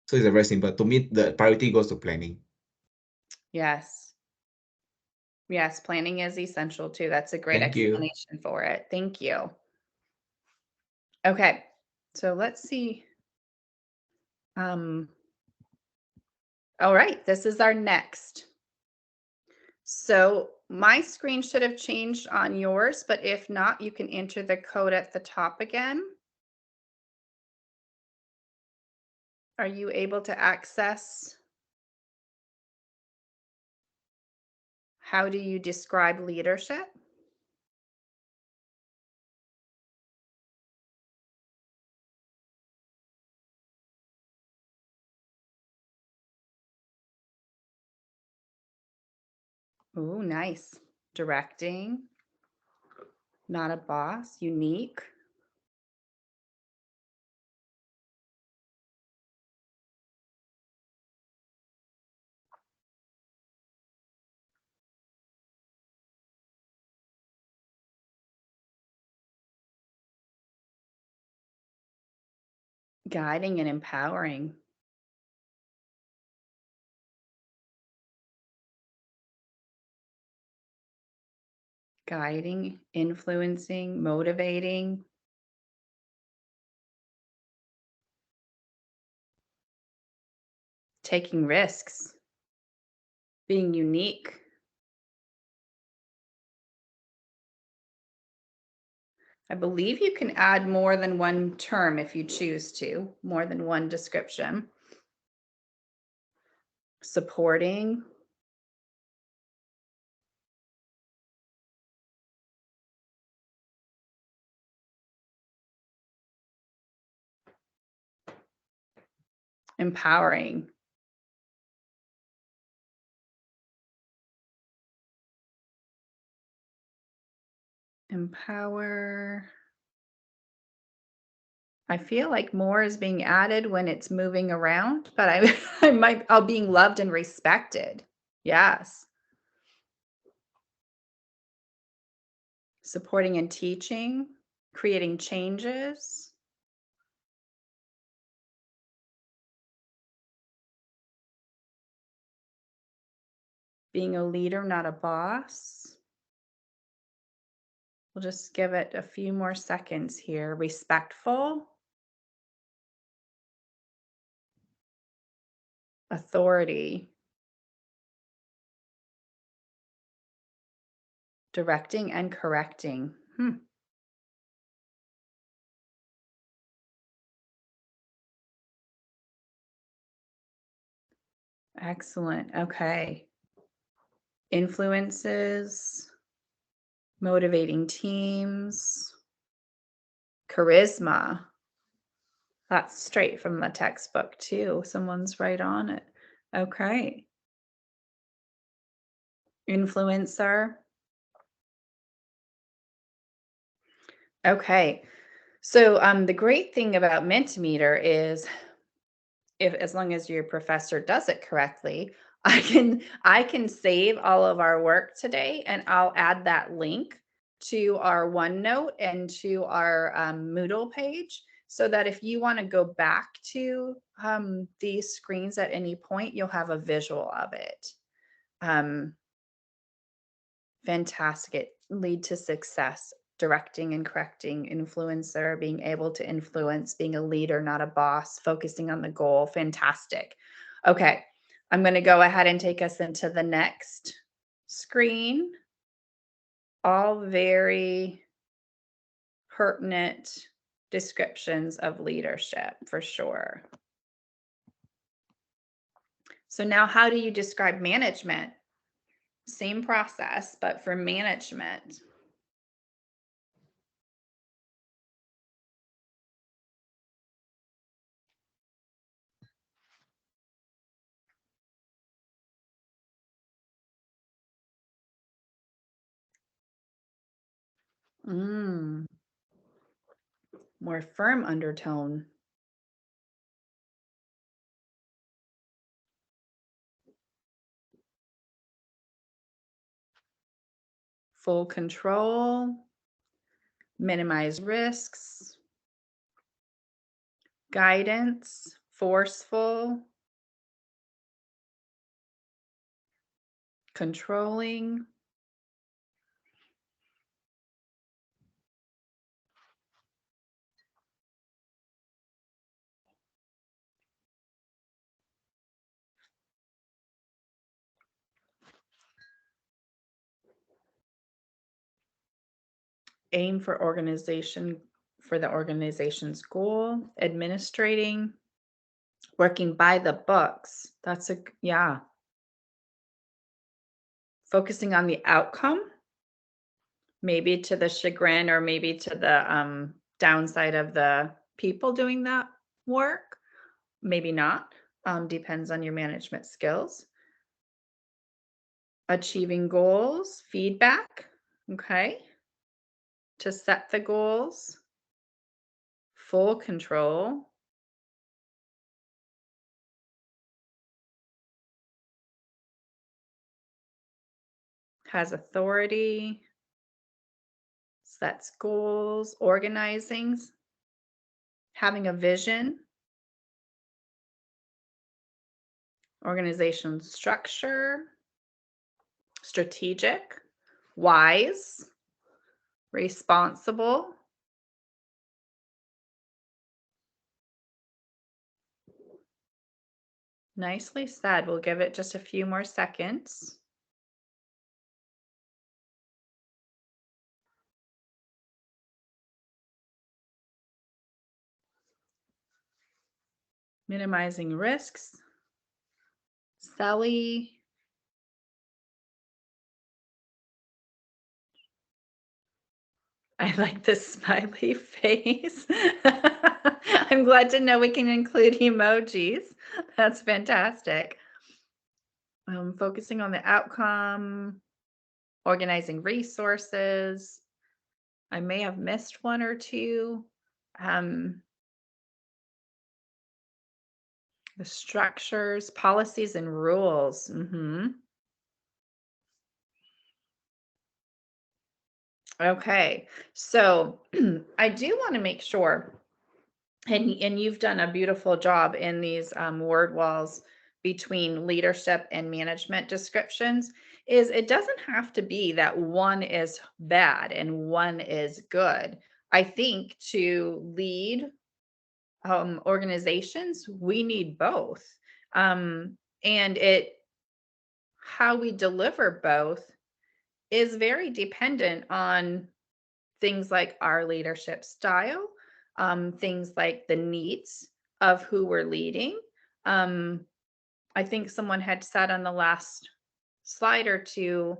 So it's a very simple. To me, the priority goes to planning. Yes. Yes, planning is essential too. That's a great Thank you. explanation for it. Thank you. Okay, so let's see. All right, this is our next. So my screen should have changed on yours, but if not, you can enter the code at the top again. Are you able to access? How do you describe leadership? Oh, nice. Directing, not a boss, unique. Guiding and empowering. Guiding, influencing, motivating. Taking risks. Being unique. I believe you can add more than one term if you choose to, more than one description. Supporting. Empowering. Empower. I feel like more is being added when it's moving around, but I'll being loved and respected. Yes. Supporting and teaching, creating changes. Being a leader, not a boss. We'll just give it a few more seconds here. Respectful. Authority. Directing and correcting. Excellent. Okay. Influences. Motivating teams. Charisma. That's straight from the textbook too. Someone's right on it. Okay. Influencer. Okay. So the great thing about Mentimeter is as long as your professor does it correctly, I can save all of our work today and I'll add that link to our OneNote and to our Moodle page so that if you want to go back to these screens at any point, you'll have a visual of it. Fantastic. Lead to success. Directing and correcting, influencer, being able to influence, being a leader, not a boss, focusing on the goal. Fantastic. Okay. I'm going to go ahead and take us into the next screen. All very pertinent descriptions of leadership for sure. So now how do you describe management? Same process, but for management. More firm undertone. Full control, minimize risks, guidance, forceful, controlling, aim for the organization's goal, administrating, working by the books. That's yeah. Focusing on the outcome, maybe to the chagrin or maybe to the downside of the people doing that work. Maybe not. Depends on your management skills. Achieving goals, feedback, okay. To set the goals, full control, has authority, sets goals, organizing, having a vision, organizational structure, strategic, wise, responsible, nicely said. We'll give it just a few more seconds. Minimizing risks, Sally. I like the smiley face. I'm glad to know we can include emojis. That's fantastic. Focusing on the outcome, organizing resources. I may have missed one or two. The structures, policies, and rules. Okay, so I do want to make sure, and you've done a beautiful job in these word walls between leadership and management descriptions, is it doesn't have to be that one is bad and one is good. I think to lead organizations, we need both. And how we deliver both is very dependent on things like our leadership style, things like the needs of who we're leading. I think someone had said on the last slide or two,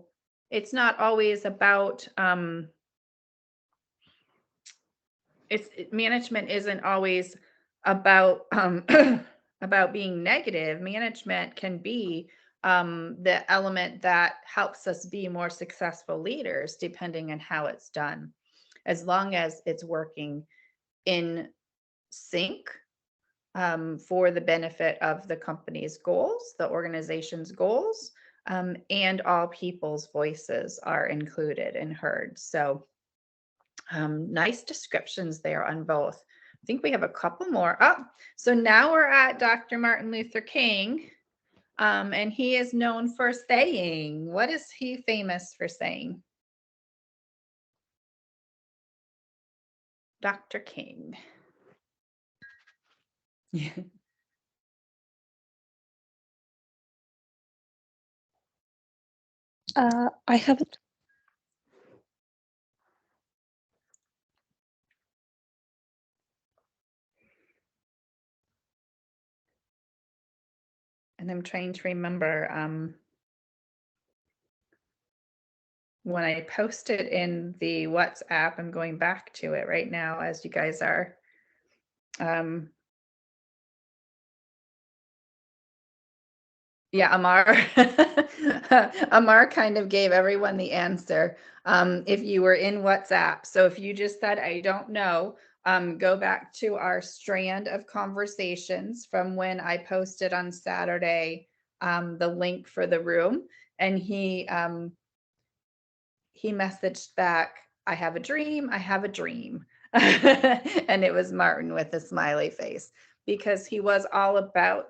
it's not always about, management isn't always about about being negative. Management can be the element that helps us be more successful leaders, depending on how it's done, as long as it's working in sync for the benefit of the company's goals, the organization's goals, and all people's voices are included and heard. So nice descriptions there on both. I think we have a couple more. Oh, so now we're at Dr. Martin Luther King, and he is known for saying, what is he famous for saying? Dr. King. I haven't. And I'm trying to remember when I posted in the WhatsApp, I'm going back to it right now as you guys are. Yeah, Amar. Amar kind of gave everyone the answer if you were in WhatsApp. So if you just said, I don't know, go back to our strand of conversations from when I posted on Saturday the link for the room. And he messaged back, I have a dream, I have a dream. And it was Martin with a smiley face, because he was all about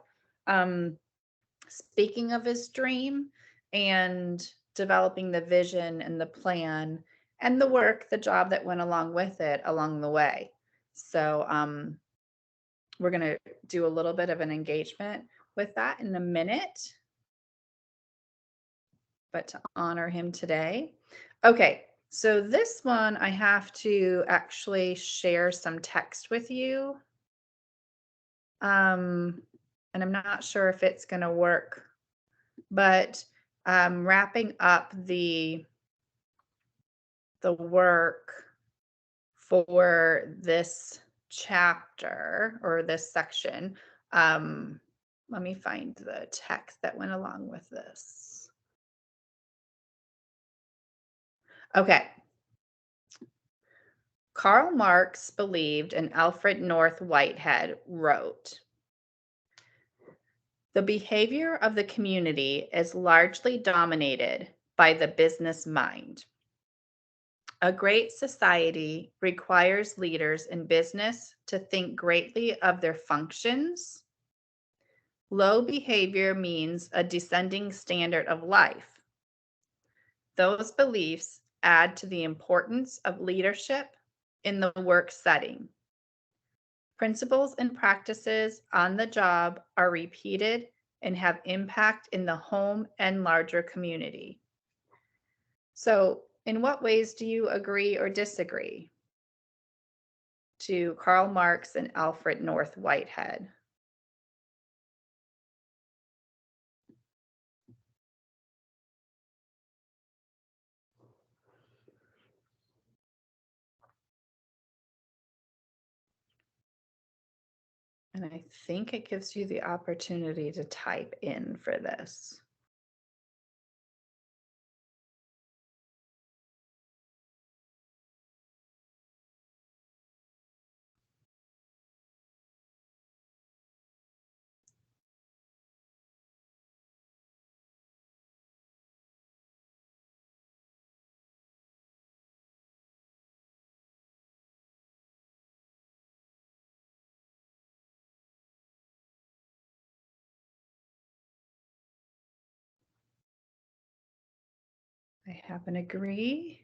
speaking of his dream and developing the vision and the plan and the work, the job that went along with it along the way. So we're going to do a little bit of an engagement with that in a minute, but to honor him today. Okay, so this one I have to actually share some text with you. And I'm not sure if it's going to work, but wrapping up the work for this chapter or this section. Let me find the text that went along with this. Okay. Karl Marx believed, and Alfred North Whitehead wrote, the behavior of the community is largely dominated by the business mind. A great society requires leaders in business to think greatly of their functions. Low behavior means a descending standard of life. Those beliefs add to the importance of leadership in the work setting. Principles and practices on the job are repeated and have impact in the home and larger community. So, in what ways do you agree or disagree to Karl Marx and Alfred North Whitehead? And I think it gives you the opportunity to type in for this. I have an agree.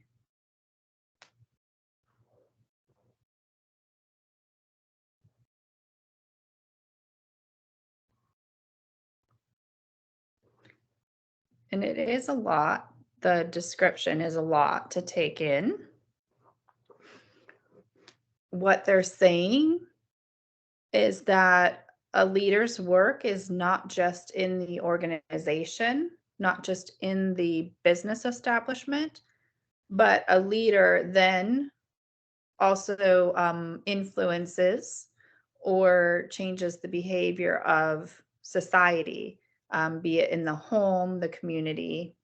And it is a lot. The description is a lot to take in. What they're saying is that a leader's work is not just in the organization, not just in the business establishment, but a leader then also influences or changes the behavior of society, be it in the home, the community.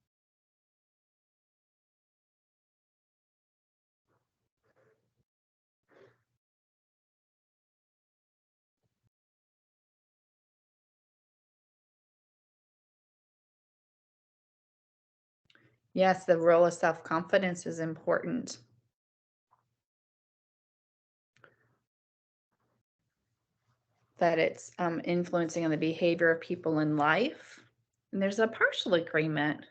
Yes, the role of self-confidence is important. That it's influencing on the behavior of people in life. And there's a partial agreement.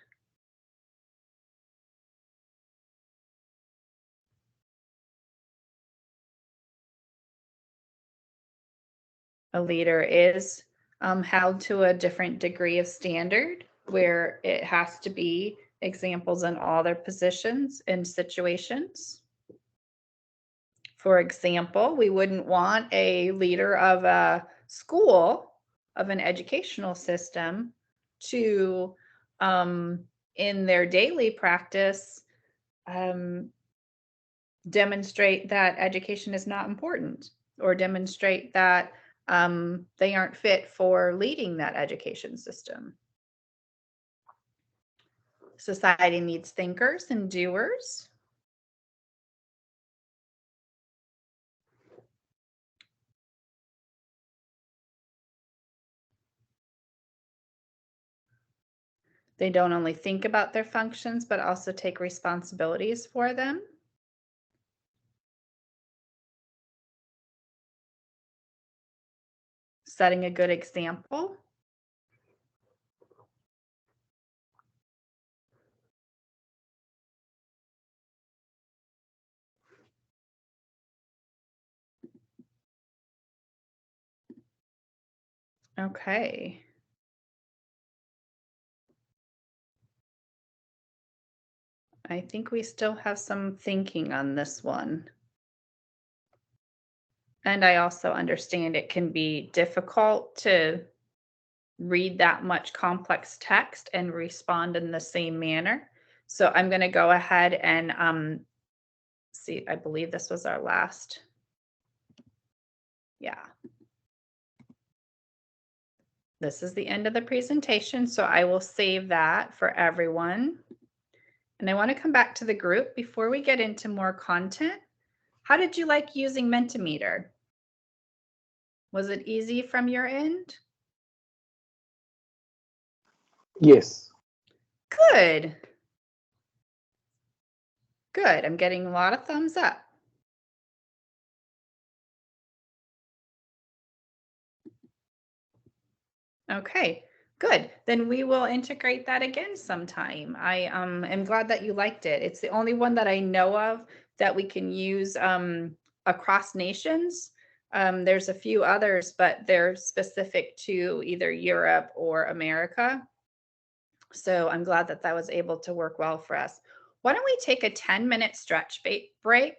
A leader is held to a different degree of standard where it has to be examples in all their positions and situations. For example, we wouldn't want a leader of a school, of an educational system, to, in their daily practice, demonstrate that education is not important, or demonstrate that they aren't fit for leading that education system. Society needs thinkers and doers. They don't only think about their functions, but also take responsibilities for them. Setting a good example. Okay. I think we still have some thinking on this one. And I also understand it can be difficult to read that much complex text and respond in the same manner. So I'm going to go ahead and see, I believe this was our last. Yeah. This is the end of the presentation, so I will save that for everyone. And I want to come back to the group before we get into more content. How did you like using Mentimeter? Was it easy from your end? Yes. Good. Good. I'm getting a lot of thumbs up. Okay, good. Then we will integrate that again sometime. I am glad that you liked it. It's the only one that I know of that we can use across nations. There's a few others, but they're specific to either Europe or America. So I'm glad that that was able to work well for us. Why don't we take a 10-minute stretch break?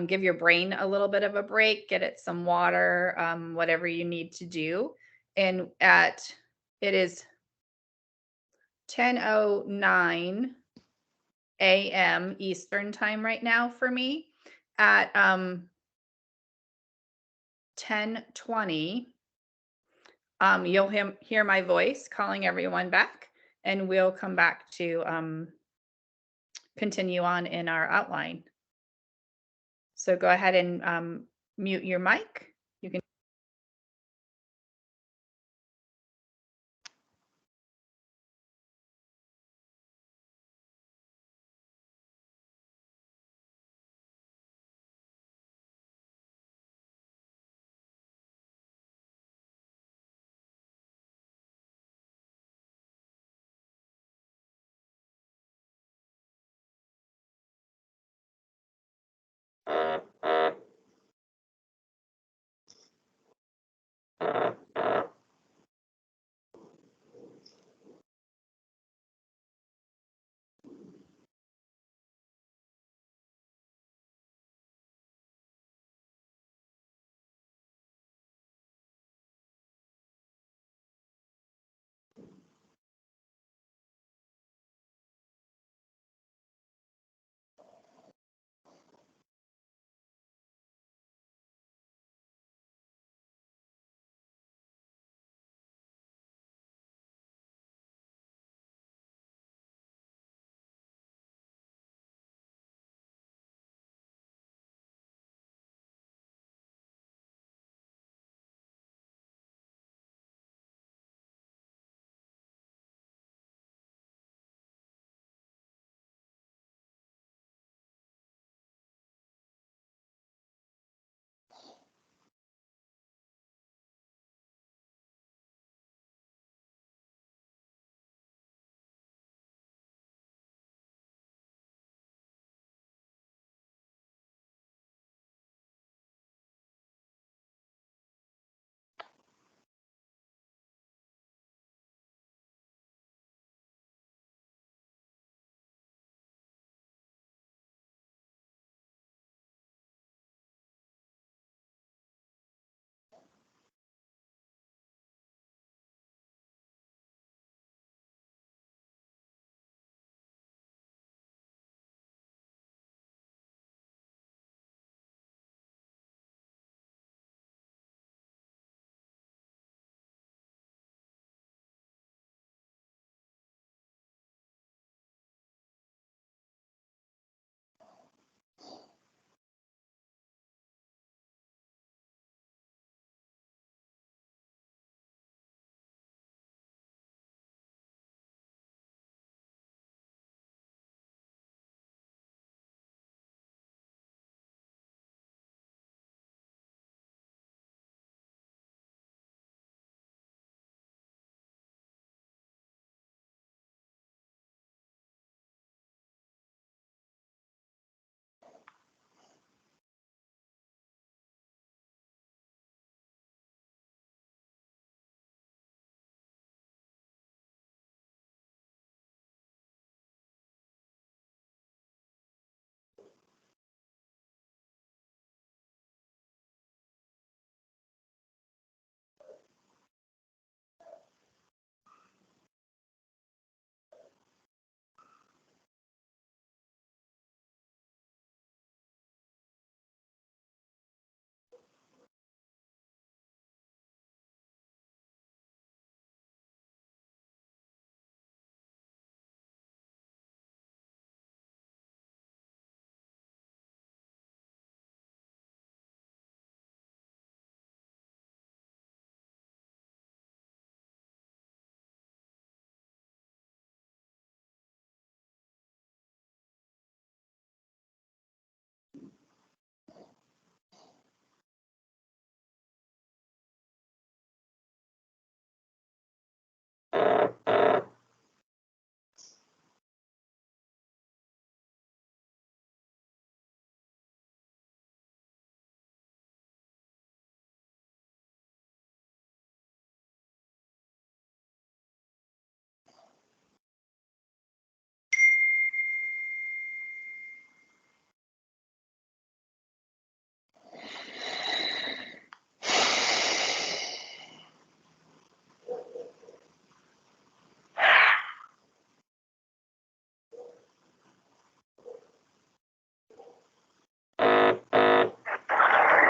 Give your brain a little bit of a break, get it some water, whatever you need to do. And it is 10:09 a.m. Eastern time right now for me. At 10:20, you'll hear my voice calling everyone back, and we'll come back to continue on in our outline. So go ahead and mute your mic. You can.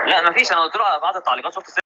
لا مفيش، انا قلت له بعد التعليقات شفت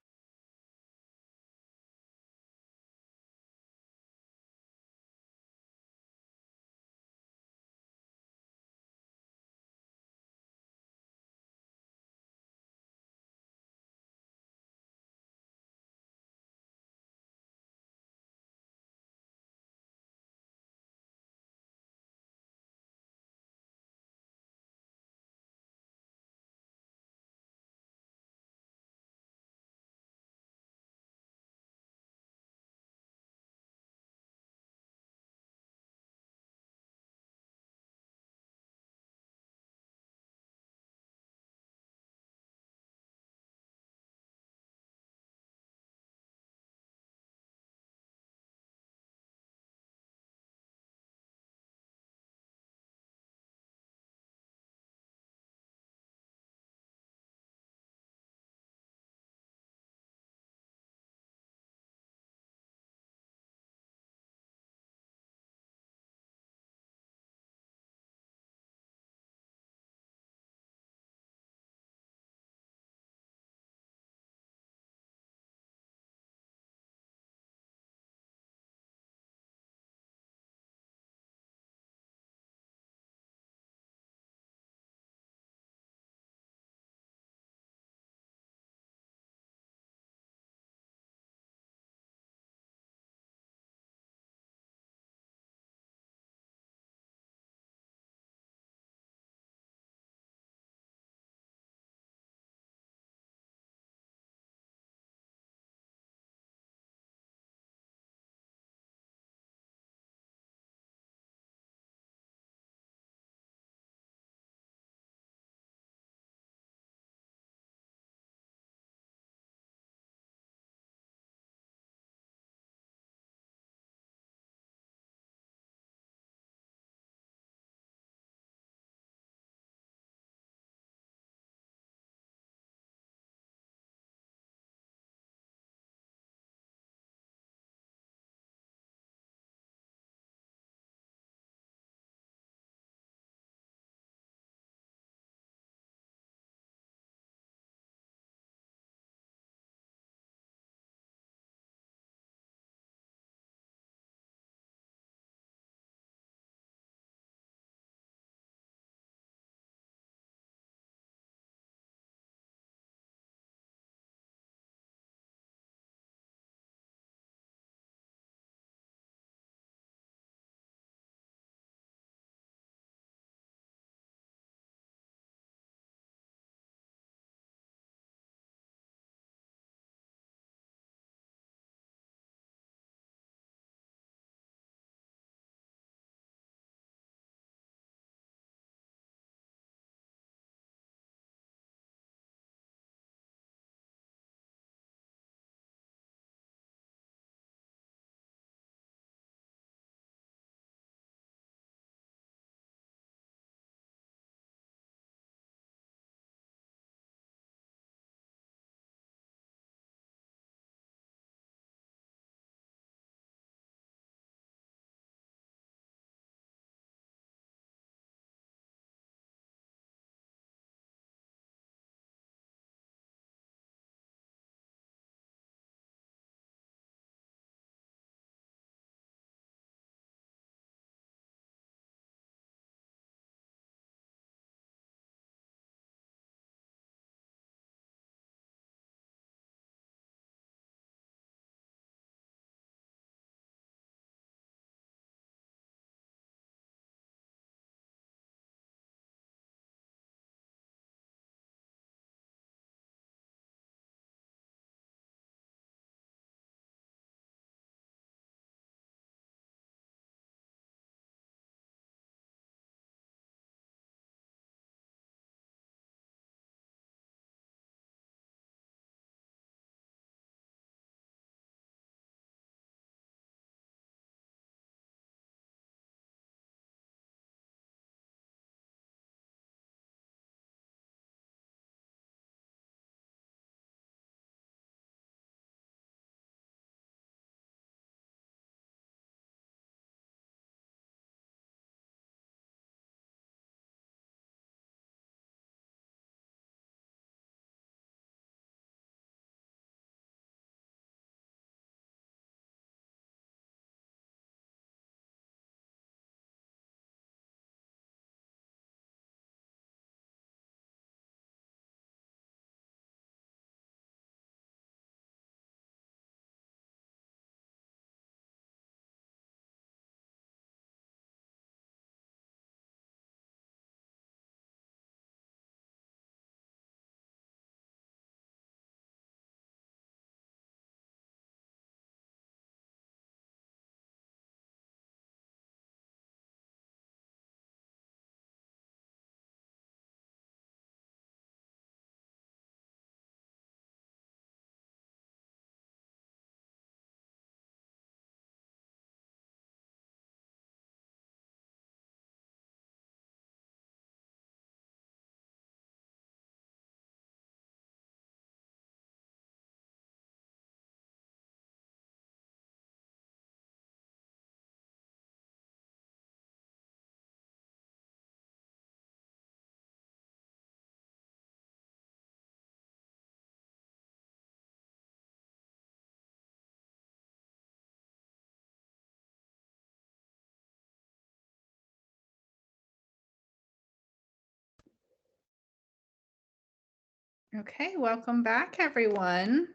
Okay, welcome back, everyone.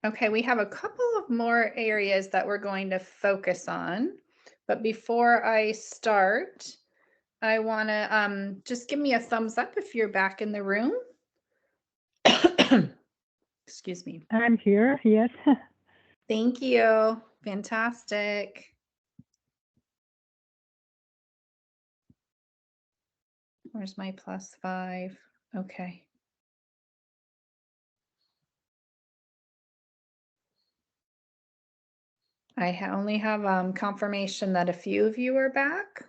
Okay, we have a couple of more areas that we're going to focus on. But before I start, I want to just give me a thumbs up if you're back in the room. Excuse me. I'm here, yes. Thank you. Fantastic. Where's my +5? Okay. I only have confirmation that a few of you are back.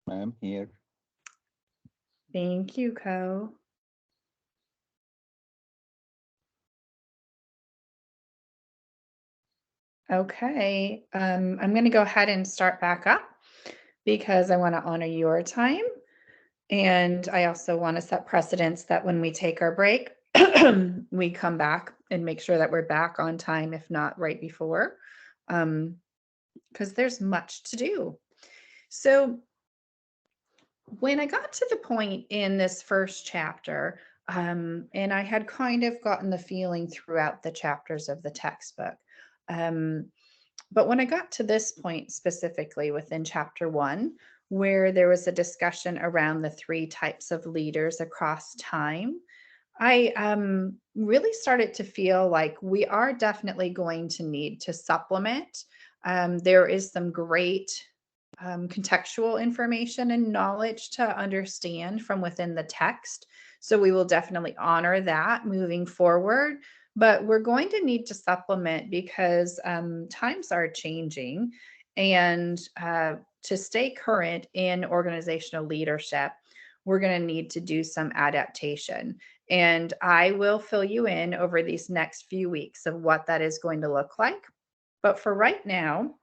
I'm here. Thank you, Co. Okay, I'm going to go ahead and start back up because I want to honor your time. And I also want to set precedents that when we take our break, we come back and make sure that we're back on time, if not right before, because there's much to do. So when I got to the point in this first chapter, and I had kind of gotten the feeling throughout the chapters of the textbook, but when I got to this point specifically within chapter 1, where there was a discussion around the 3 types of leaders across time, I really started to feel like we are definitely going to need to supplement. There is some great contextual information and knowledge to understand from within the text. So we will definitely honor that moving forward. But we're going to need to supplement because times are changing. And to stay current in organizational leadership, we're going to need to do some adaptation. And I will fill you in over these next few weeks of what that is going to look like. But for right now,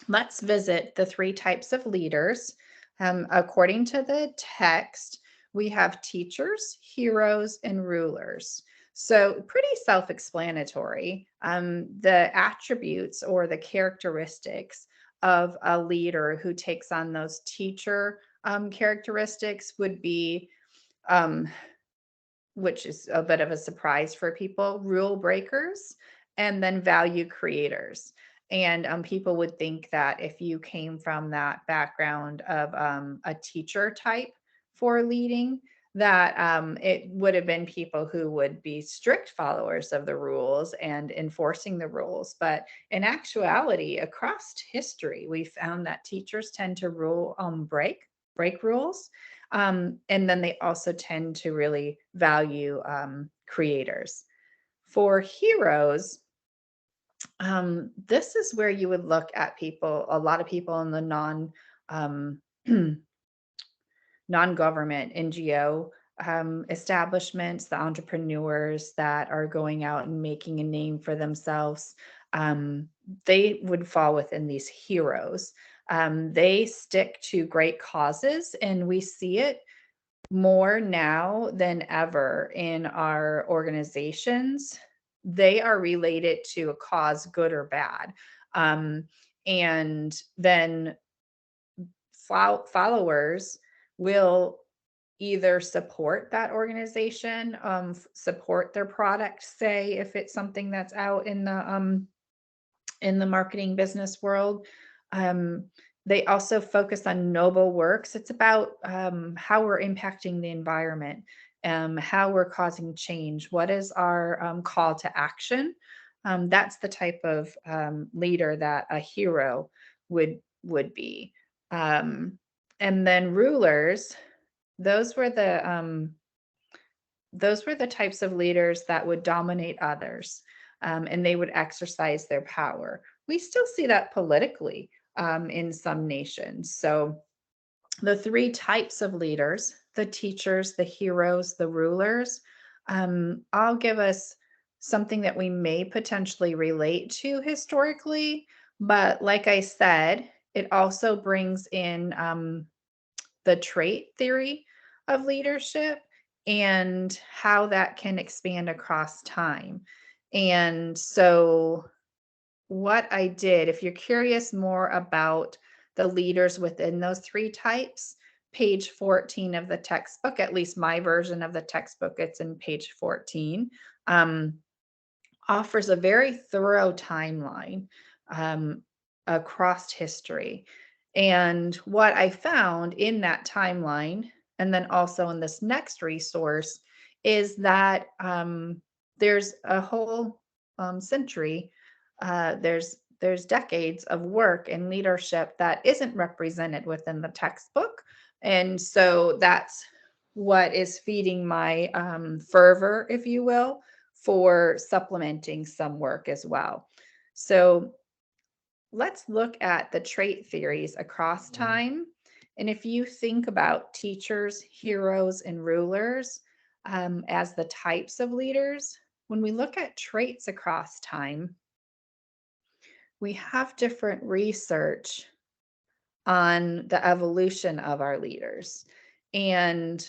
let's visit the 3 types of leaders. According to the text, we have teachers, heroes, and rulers. So pretty self-explanatory. The attributes or the characteristics of a leader who takes on those teacher characteristics would be, which is a bit of a surprise for people, rule breakers, and then value creators. And people would think that if you came from that background of a teacher type for leading, that it would have been people who would be strict followers of the rules and enforcing the rules. But in actuality, across history, we found that teachers tend to break rules. And then they also tend to really value creators. For heroes, this is where you would look at people, a lot of people in the non-government NGO establishments, the entrepreneurs that are going out and making a name for themselves. They would fall within these heroes. They stick to great causes, and we see it more now than ever in our organizations. They are related to a cause, good or bad. And then followers will either support that organization, support their product, say, if it's something that's out in the marketing business world. They also focus on noble works. It's about how we're impacting the environment, how we're causing change. What is our call to action? That's the type of leader that a hero would be. And then rulers, those were the types of leaders that would dominate others, and they would exercise their power. We still see that politically in some nations. So the 3 types of leaders, the teachers, the heroes, the rulers, all give us something that we may potentially relate to historically. But like I said, It also brings in the trait theory of leadership and how that can expand across time. And so what I did, if you're curious more about the leaders within those 3 types, page 14 of the textbook, at least my version of the textbook, it's in page 14, offers a very thorough timeline across history. And what I found in that timeline, and then also in this next resource, is that there's a whole century, there's decades of work and leadership that isn't represented within the textbook. And so that's what is feeding my fervor, if you will, for supplementing some work as well. So let's look at the trait theories across time. And if you think about teachers, heroes, and rulers as the types of leaders, when we look at traits across time, we have different research on the evolution of our leaders. And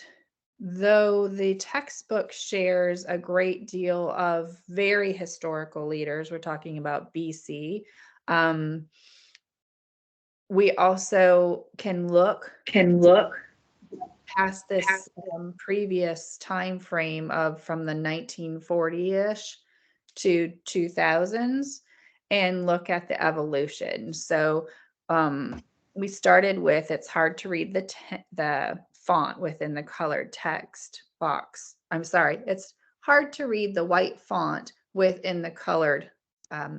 though the textbook shares a great deal of very historical leaders, we're talking about BC, we also can look past this previous time frame of from the 1940-ish to 2000s and look at the evolution. So we started with, it's hard to read the font within the colored text box. I'm sorry, it's hard to read the white font within the colored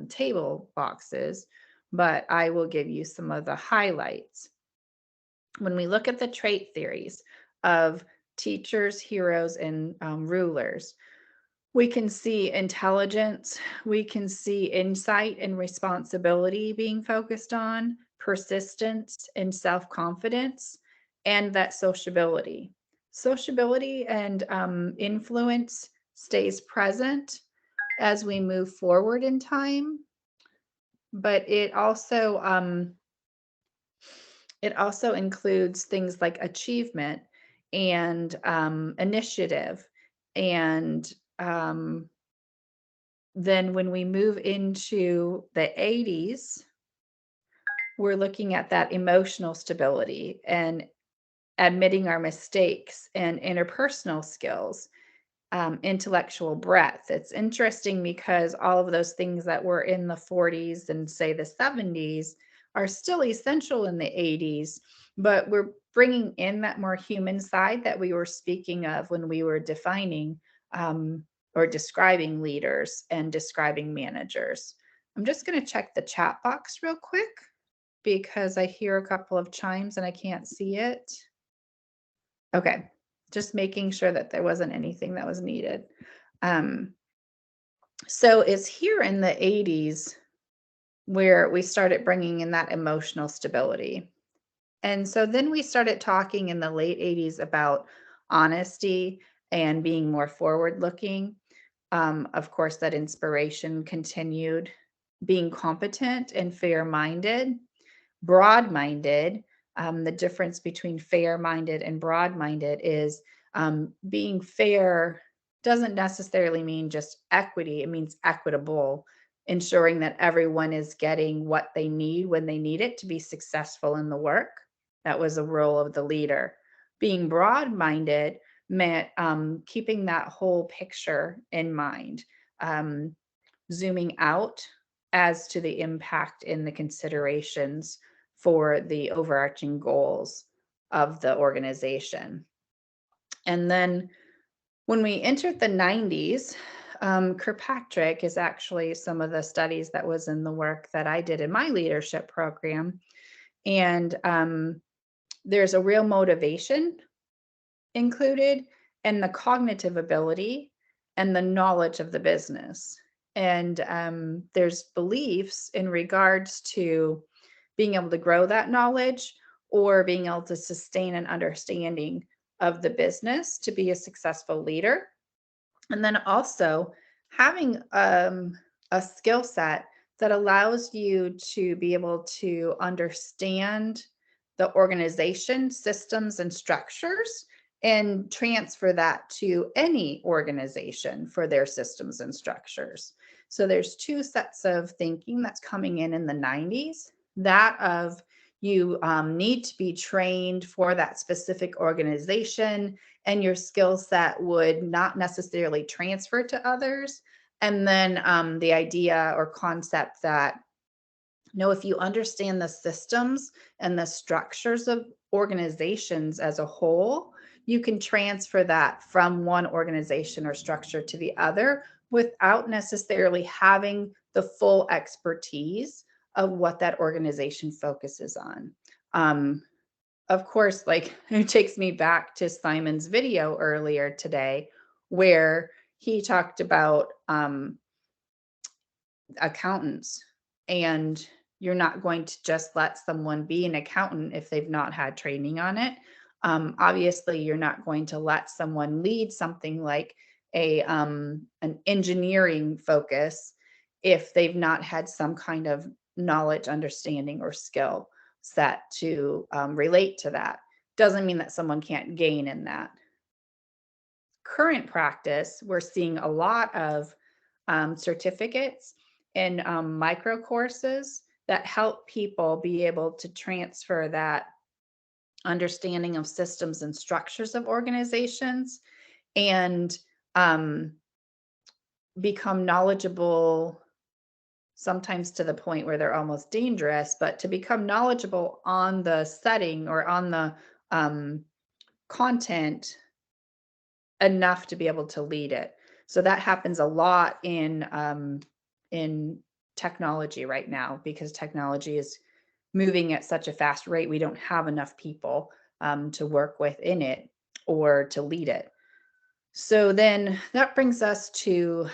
table boxes, but I will give you some of the highlights. When we look at the trait theories of teachers, heroes, and rulers, we can see intelligence, we can see insight and responsibility being focused on, persistence and self-confidence, and that sociability. Sociability and influence stays present as we move forward in time, but it also includes things like achievement and initiative. And then when we move into the 80s, we're looking at that emotional stability and admitting our mistakes and interpersonal skills, intellectual breadth. It's interesting because all of those things that were in the 40s and say the 70s are still essential in the 80s, but we're bringing in that more human side that we were speaking of when we were defining or describing leaders and describing managers. I'm just going to check the chat box real quick because I hear a couple of chimes and I can't see it. Okay, just making sure that there wasn't anything that was needed. So it's here in the 80s where we started bringing in that emotional stability. And so then we started talking in the late 80s about honesty and being more forward-looking. Of course, that inspiration continued, being competent and fair-minded, broad-minded. The difference between fair-minded and broad-minded is being fair doesn't necessarily mean just equity. It means equitable, ensuring that everyone is getting what they need when they need it to be successful in the work. That was a role of the leader. Being broad-minded meant keeping that whole picture in mind, zooming out as to the impact in the considerations for the overarching goals of the organization. And then when we entered the 90s, Kirkpatrick is actually some of the studies that was in the work that I did in my leadership program. And there's a real motivation included and the cognitive ability and the knowledge of the business. And there's beliefs in regards to being able to grow that knowledge or being able to sustain an understanding of the business to be a successful leader. And then also having a skill set that allows you to be able to understand the organization, systems, and structures, and transfer that to any organization for their systems and structures. So there's two sets of thinking that's coming in the 90s, that of you need to be trained for that specific organization and your skill set would not necessarily transfer to others. And then the idea or concept that, no, if you understand the systems and the structures of organizations as a whole, you can transfer that from one organization or structure to the other without necessarily having the full expertise of what that organization focuses on. Of course, like it takes me back to Simon's video earlier today, where he talked about accountants, and you're not going to just let someone be an accountant if they've not had training on it. Obviously, you're not going to let someone lead something like an engineering focus if they've not had some kind of knowledge, understanding, or skill set to relate to that. Doesn't mean that someone can't gain in that. Current practice, we're seeing a lot of certificates and micro courses that help people be able to transfer that understanding of systems and structures of organizations and become knowledgeable, sometimes to the point where they're almost dangerous, but to become knowledgeable on the setting or on the content enough to be able to lead it. So that happens a lot in technology right now, because technology is moving at such a fast rate. We don't have enough people to work within it or to lead it. So then that brings us to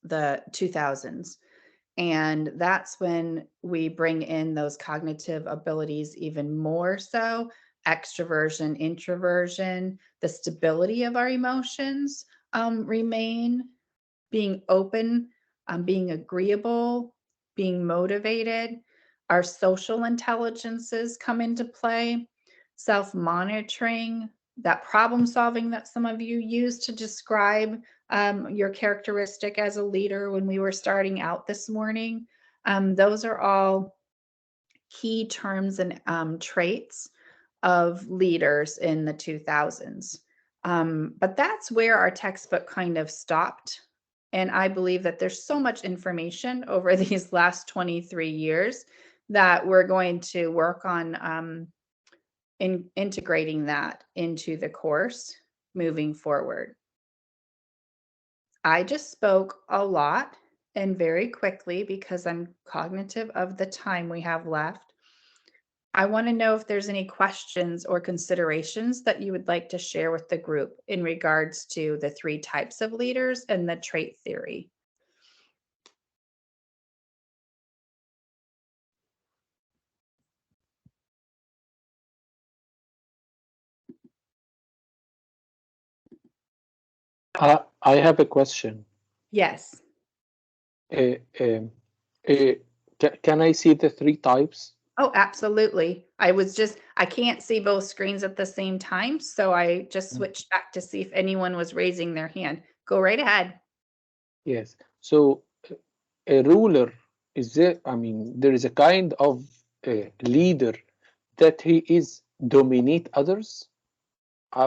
the 2000s. And that's when we bring in those cognitive abilities even more so, extroversion, introversion, the stability of our emotions remain, being open, being agreeable, being motivated. Our social intelligences come into play, self-monitoring, that problem solving that some of you used to describe your characteristic as a leader when we were starting out this morning. Those are all key terms and traits of leaders in the 2000s. But that's where our textbook kind of stopped. And I believe that there's so much information over these last 23 years that we're going to work on in integrating that into the course moving forward. I just spoke a lot and very quickly because I'm cognitive of the time we have left. I want to know if there's any questions or considerations that you would like to share with the group in regards to the 3 types of leaders and the trait theory. I have a question. Yes. Can I see the 3 types? Oh, absolutely. I can't see both screens at the same time, so I just switched back to see if anyone was raising their hand. Go right ahead. Yes. So a ruler, is there, I mean, there is a kind of leader that he is dominate others,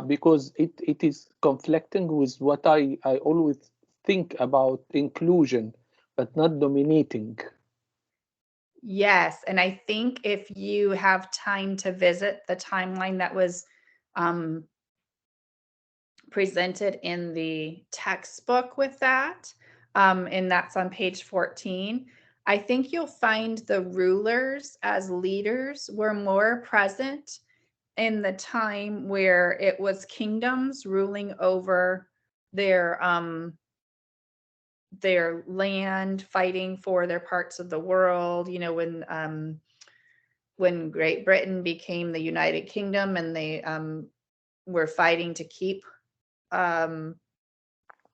because it is conflicting with what I always think about inclusion, but not dominating. Yes, and I think if you have time to visit the timeline that was presented in the textbook with that, and that's on page 14, I think you'll find the rulers as leaders were more present in the time where it was kingdoms ruling over their land, fighting for their parts of the world. You know, when Great Britain became the United Kingdom and they were fighting to keep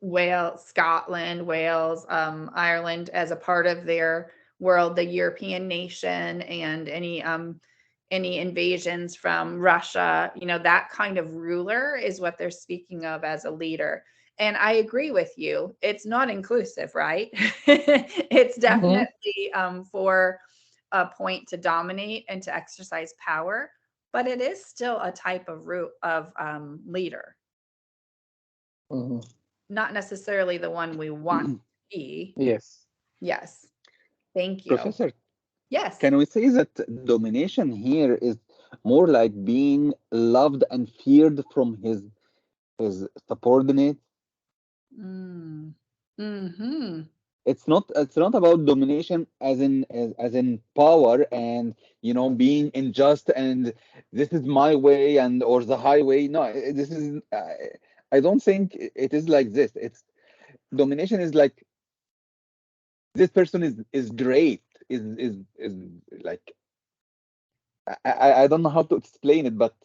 Wales, Scotland, Wales, Ireland as a part of their world, the European nation, and any invasions from Russia, you know, that kind of ruler is what they're speaking of as a leader. And I agree with you. It's not inclusive, right? It's definitely for a point to dominate and to exercise power, but it is still a type of leader. Not necessarily the one we want to be. Yes. Yes. Thank you. Professor, yes. Can we say that domination here is more like being loved and feared from his subordinates? Mm-hmm. It's not about domination as in power and, you know, being unjust and this is my way and or the highway. No, this is I don't think it is like this. It's domination is like this person is great, is like I don't know how to explain it, but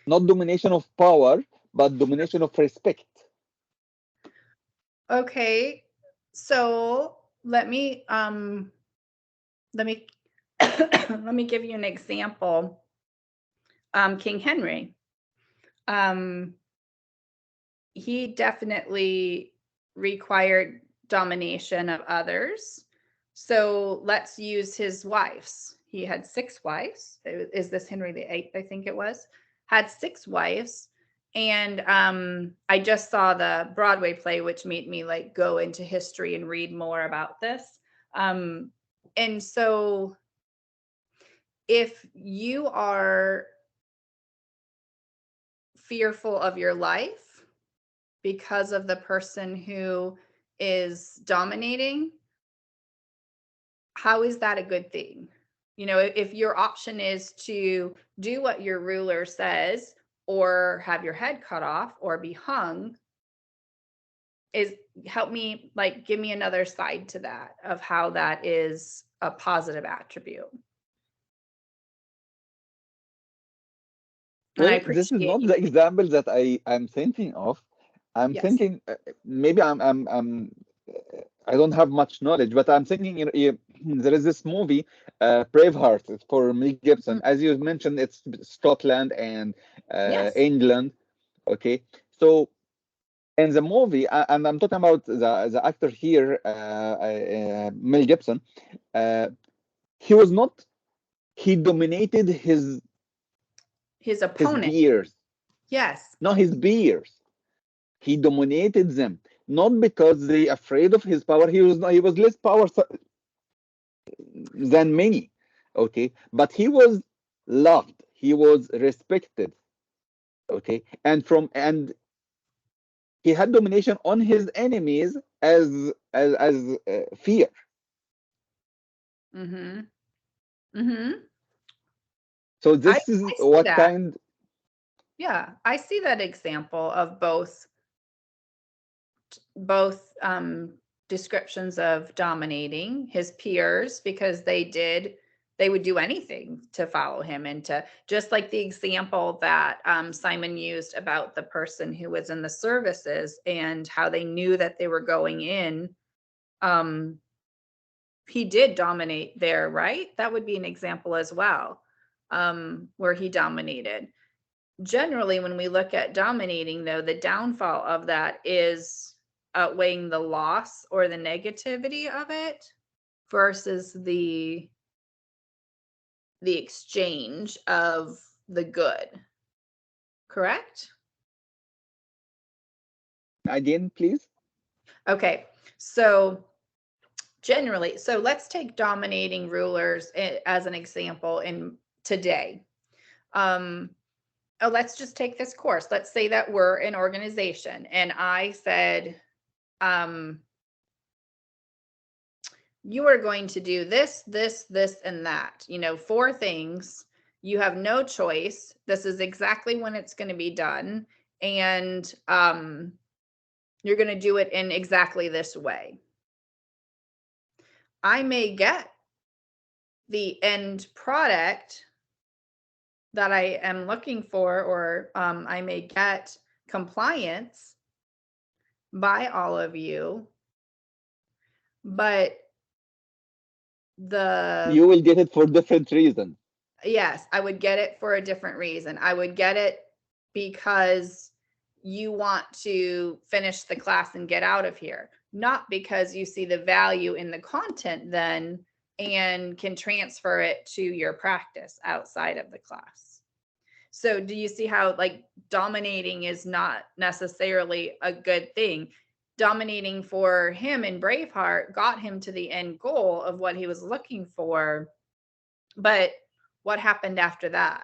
not domination of power, but domination of respect. Okay, so let me let me let me give you an example. King Henry, he definitely required domination of others. So let's use his wives. He had 6 wives. Is this Henry VIII? I think it was. Had 6 wives. And I just saw the Broadway play, which made me like go into history and read more about this. And so if you are fearful of your life because of the person who is dominating, how is that a good thing? You know, if your option is to do what your ruler says or have your head cut off or be hung, help me, like, give me another side to that of how that is a positive attribute. Well, this is not the example that I'm thinking of. I'm thinking maybe I don't have much knowledge, but I'm thinking there is this movie, Braveheart. It's for Mel Gibson. As you mentioned, it's Scotland and England. Okay, so in the movie, and I'm talking about the actor here, Mel Gibson. He was not. He dominated his opponent. His peers. Yes. Not his peers. He dominated them, not because they afraid of his power. He was less powerful than many. Okay, but he was loved. He was respected. Okay, and he had domination on his enemies as fear. Mm-hmm. Mm-hmm. So this is what that. kind. Yeah, I see that example of both descriptions of dominating his peers, because they would do anything to follow him, and to, just like the example that Simon used about the person who was in the services and how they knew that they were going in. He did dominate there, right? That would be an example as well, where he dominated. Generally, when we look at dominating, though, the downfall of that is outweighing the loss or the negativity of it versus the exchange of the good. Correct? Again, please. Okay, so generally, so let's take dominating rulers as an example in today. Let's just take this course. Let's say that we're an organization and I said, you are going to do this, this, this, and that, 4 things. You have no choice. This is exactly when it's going to be done. And you're going to do it in exactly this way. I may get the end product that I am looking for, or I may get compliance by all of you, but you will get it for different reasons. Yes, I would get it for a different reason. I would get it because you want to finish the class and get out of here, not because you see the value in the content then and can transfer it to your practice outside of the class. So do you see how like dominating is not necessarily a good thing? Dominating for him in Braveheart got him to the end goal of what he was looking for. But what happened after that?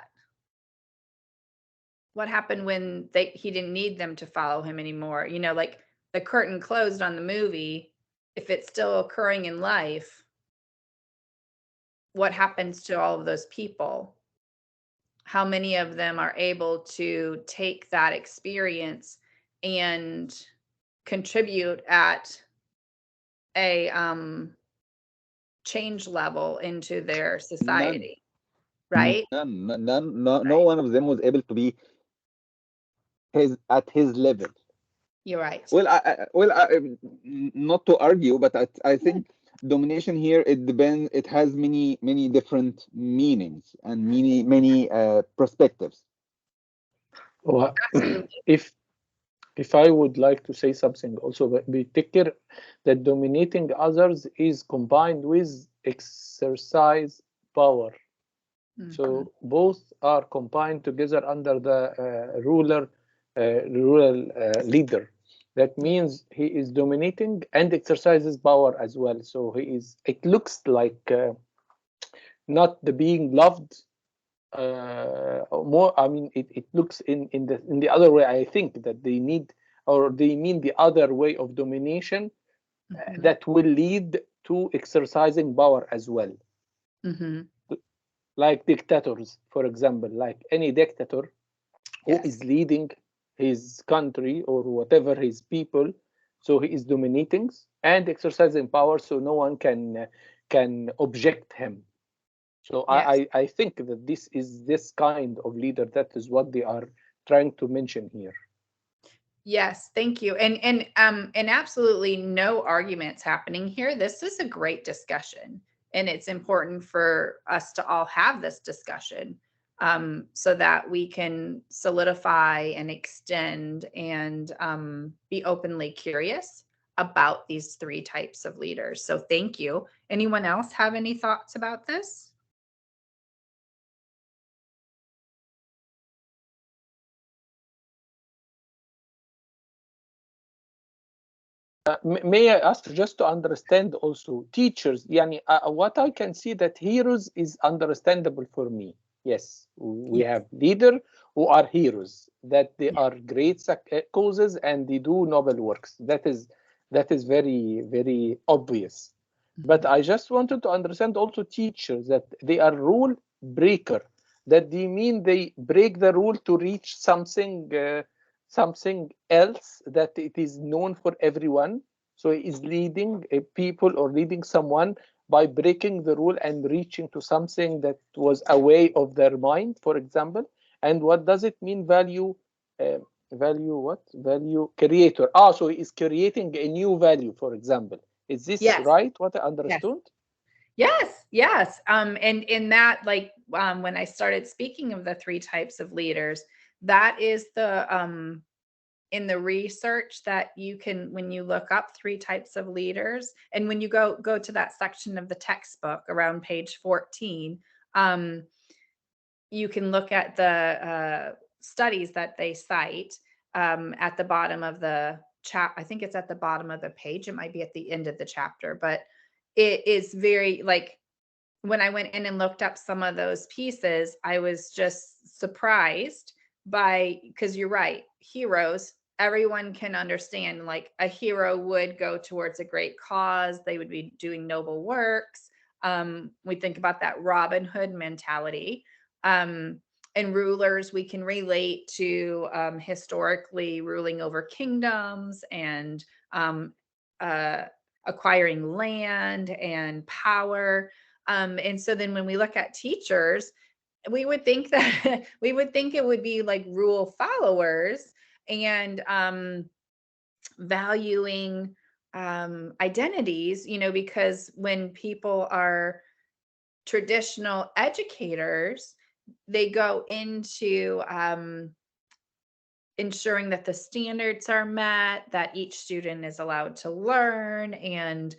What happened when he didn't need them to follow him anymore? You know, like the curtain closed on the movie. If it's still occurring in life, what happens to all of those people? How many of them are able to take that experience and contribute at a change level into their society? Right? No one of them was able to be at his level. You're right. Well, not to argue, but I think domination here, it has many different meanings and many perspectives. Well, if I would like to say something also, we take care that dominating others is combined with exercise power. So both are combined together under the rural leader. That means he is dominating and exercises power as well. So it looks like not the being loved more. I mean, it looks in the other way. I think that they mean the other way of domination that will lead to exercising power as well. Like dictators, for example, like any dictator who is leading his country or whatever his people, so he is dominating and exercising power, so no one can object him. So I think that this is this kind of leader. That is what they are trying to mention here. Yes, thank you. And absolutely no arguments happening here. This is a great discussion, and it's important for us to all have this discussion so that we can solidify and extend and be openly curious about these three types of leaders. So thank you. Anyone else have any thoughts about this? May I ask just to understand also teachers? Yani, what I can see that heroes is understandable for me. Yes, we have leaders who are heroes, that they are great causes and they do noble works. That is very, very obvious. But I just wanted to understand also teachers, that they are rule breaker. That they mean they break the rule to reach something else, that it is known for everyone. So he is leading a people or leading someone by breaking the rule and reaching to something that was away of their mind, for example. And what does it mean, value creator? So he is creating a new value, for example. Is this right, what I understood? Yes. And in that, like when I started speaking of the three types of leaders, that is the in the research that you can, when you look up three types of leaders, and when you go to that section of the textbook around page 14, you can look at the studies that they cite at the bottom of the I think it's at the bottom of the page. It might be at the end of the chapter, but it is very, like, when I went in and looked up some of those pieces, I was just surprised by, because you're right, heroes, everyone can understand, like a hero would go towards a great cause. They would be doing noble works. We think about that Robin Hood mentality. And rulers, we can relate to historically ruling over kingdoms and acquiring land and power. And so then when we look at teachers, we would think that it would be like rule followers. and valuing identities, because when people are traditional educators, they go into ensuring that the standards are met, that each student is allowed to learn and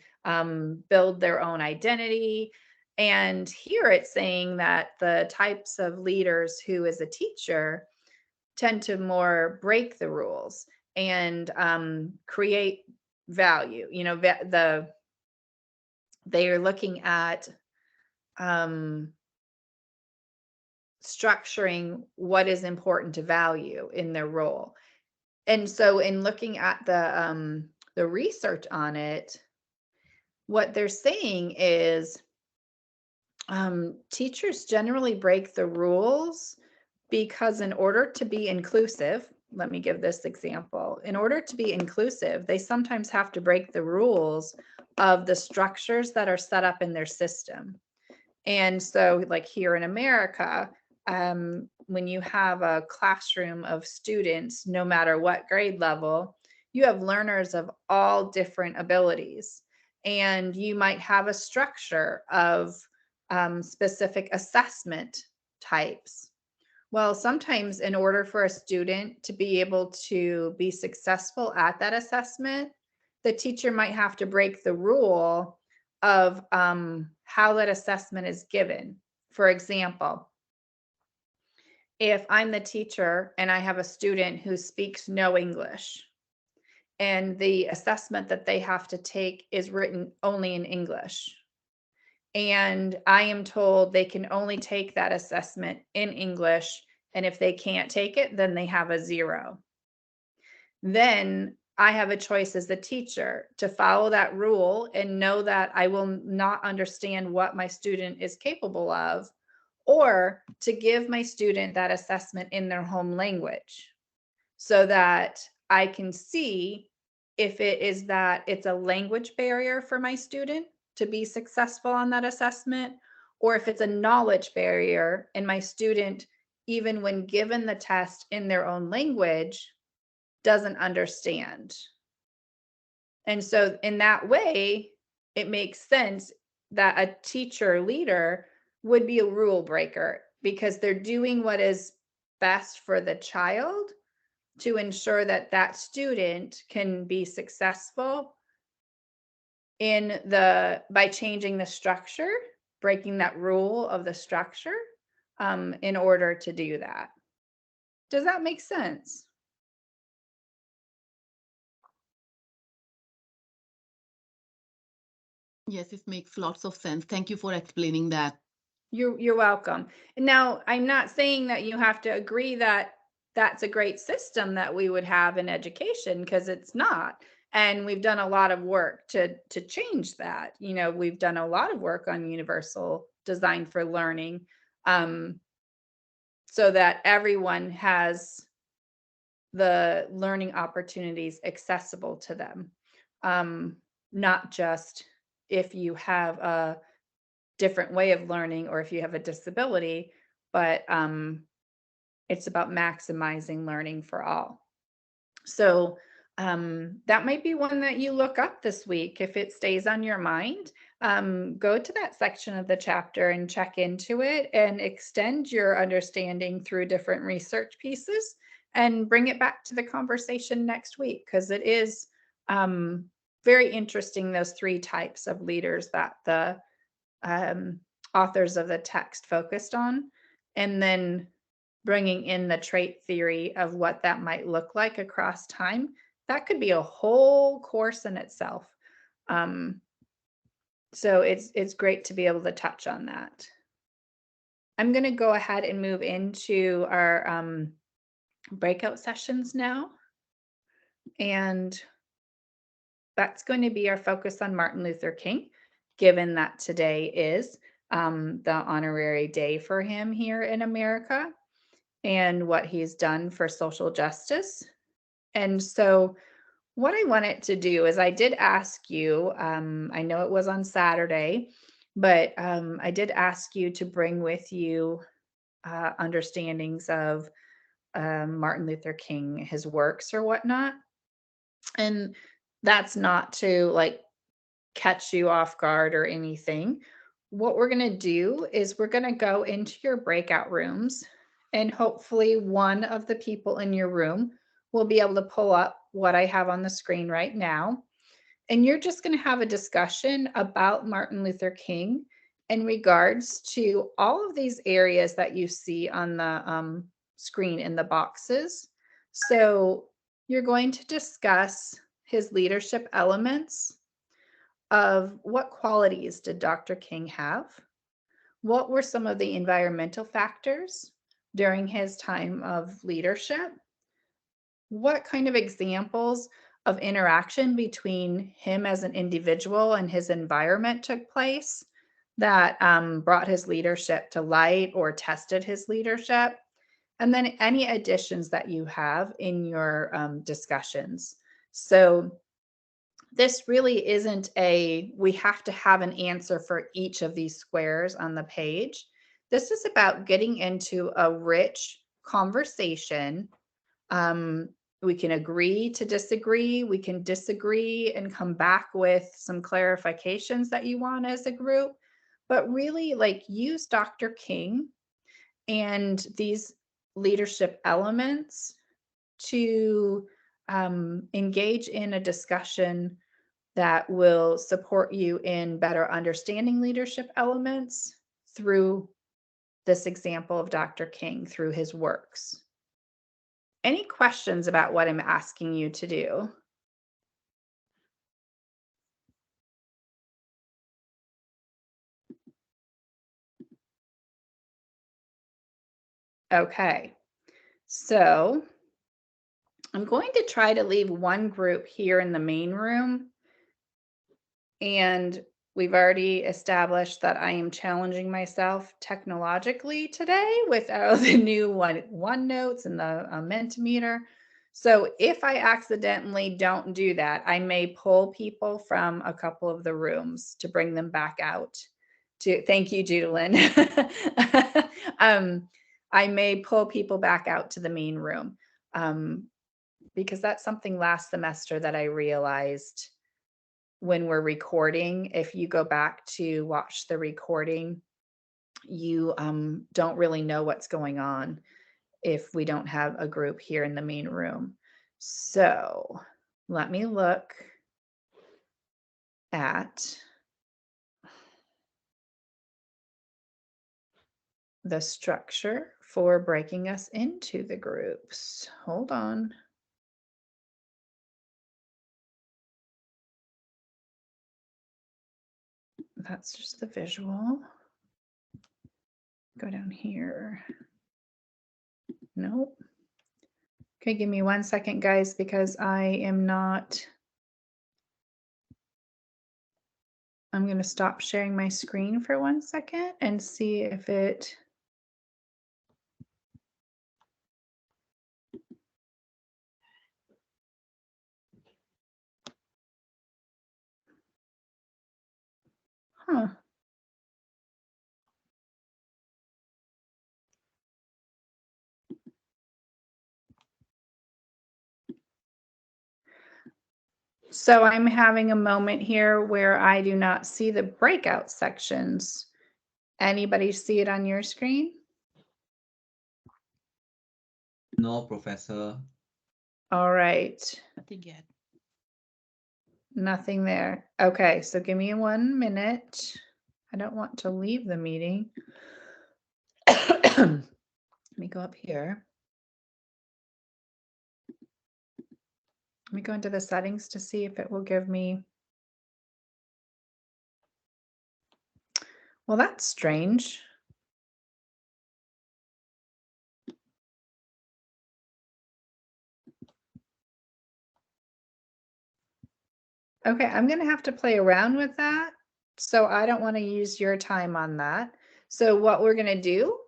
build their own identity. And here it's saying that the types of leaders who, as a teacher, tend to more break the rules and create value. They are looking at structuring what is important to value in their role. And so in looking at the research on it, what they're saying is teachers generally break the rules because in order to be inclusive, let me give this example. In order to be inclusive, they sometimes have to break the rules of the structures that are set up in their system. And so like here in America, when you have a classroom of students, no matter what grade level, you have learners of all different abilities. And you might have a structure of specific assessment types. Well, sometimes in order for a student to be able to be successful at that assessment, the teacher might have to break the rule of how that assessment is given. For example, if I'm the teacher and I have a student who speaks no English, and the assessment that they have to take is written only in English, and I am told they can only take that assessment in English, and if they can't take it, then they have a 0. Then I have a choice as the teacher to follow that rule and know that I will not understand what my student is capable of, or to give my student that assessment in their home language so that I can see if it is that it's a language barrier for my student to be successful on that assessment, or if it's a knowledge barrier and my student, even when given the test in their own language, doesn't understand. And so in that way, it makes sense that a teacher leader would be a rule breaker because they're doing what is best for the child to ensure that that student can be successful by changing the structure, breaking that rule of the structure in order to do that. Does that make sense? Yes, it makes lots of sense. Thank you for explaining that. You're welcome. Now, I'm not saying that you have to agree that that's a great system that we would have in education, because it's not. And we've done a lot of work to change that. We've done a lot of work on universal design for learning, so that everyone has the learning opportunities accessible to them. Not just if you have a different way of learning or if you have a disability, but it's about maximizing learning for all. So that might be one that you look up this week. If it stays on your mind, go to that section of the chapter and check into it and extend your understanding through different research pieces and bring it back to the conversation next week, because it is very interesting, those 3 types of leaders that the authors of the text focused on, and then bringing in the trait theory of what that might look like across time. That could be a whole course in itself. So it's great to be able to touch on that. I'm going to go ahead and move into our breakout sessions now. And that's going to be our focus on Martin Luther King, given that today is the honorary day for him here in America and what he's done for social justice. And so what I wanted to do is I did ask you, I know it was on Saturday, but I did ask you to bring with you understandings of Martin Luther King, his works or whatnot. And that's not to like catch you off guard or anything. What we're going to do is we're going to go into your breakout rooms, and hopefully one of the people in your room will be able to pull up what I have on the screen right now. And you're just going to have a discussion about Martin Luther King in regards to all of these areas that you see on the screen in the boxes. So you're going to discuss his leadership elements of what qualities did Dr. King have? What were some of the environmental factors during his time of leadership? What kind of examples of interaction between him as an individual and his environment took place that brought his leadership to light or tested his leadership? And then any additions that you have in your discussions. So this really isn't we have to have an answer for each of these squares on the page. This is about getting into a rich conversation. We can agree to disagree. We can disagree and come back with some clarifications that you want as a group. But really, like, use Dr. King and these leadership elements to engage in a discussion that will support you in better understanding leadership elements through this example of Dr. King, through his works. Any questions about what I'm asking you to do? Okay, so I'm going to try to leave one group here in the main room. And we've already established that I am challenging myself technologically today with the new OneNotes and the Mentimeter. So if I accidentally don't do that, I may pull people from a couple of the rooms to bring them back out. Thank you, Judalyn. I may pull people back out to the main room because that's something last semester that I realized when we're recording. If you go back to watch the recording, you don't really know what's going on if we don't have a group here in the main room. So let me look at the structure for breaking us into the groups. Hold on. That's just the visual. Go down here. Nope. Okay, give me 1 second, guys, because I'm going to stop sharing my screen for 1 second and see if it. Huh. So I'm having a moment here where I do not see the breakout sections. Anybody see it on your screen? No, Professor. All right. Nothing yet. Nothing there. Okay, so give me 1 minute. I don't want to leave the meeting. Let me go up here. Let me go into the settings to see if it will give me. Well, that's strange. Okay, I'm going to have to play around with that. So I don't want to use your time on that. So what we're going to do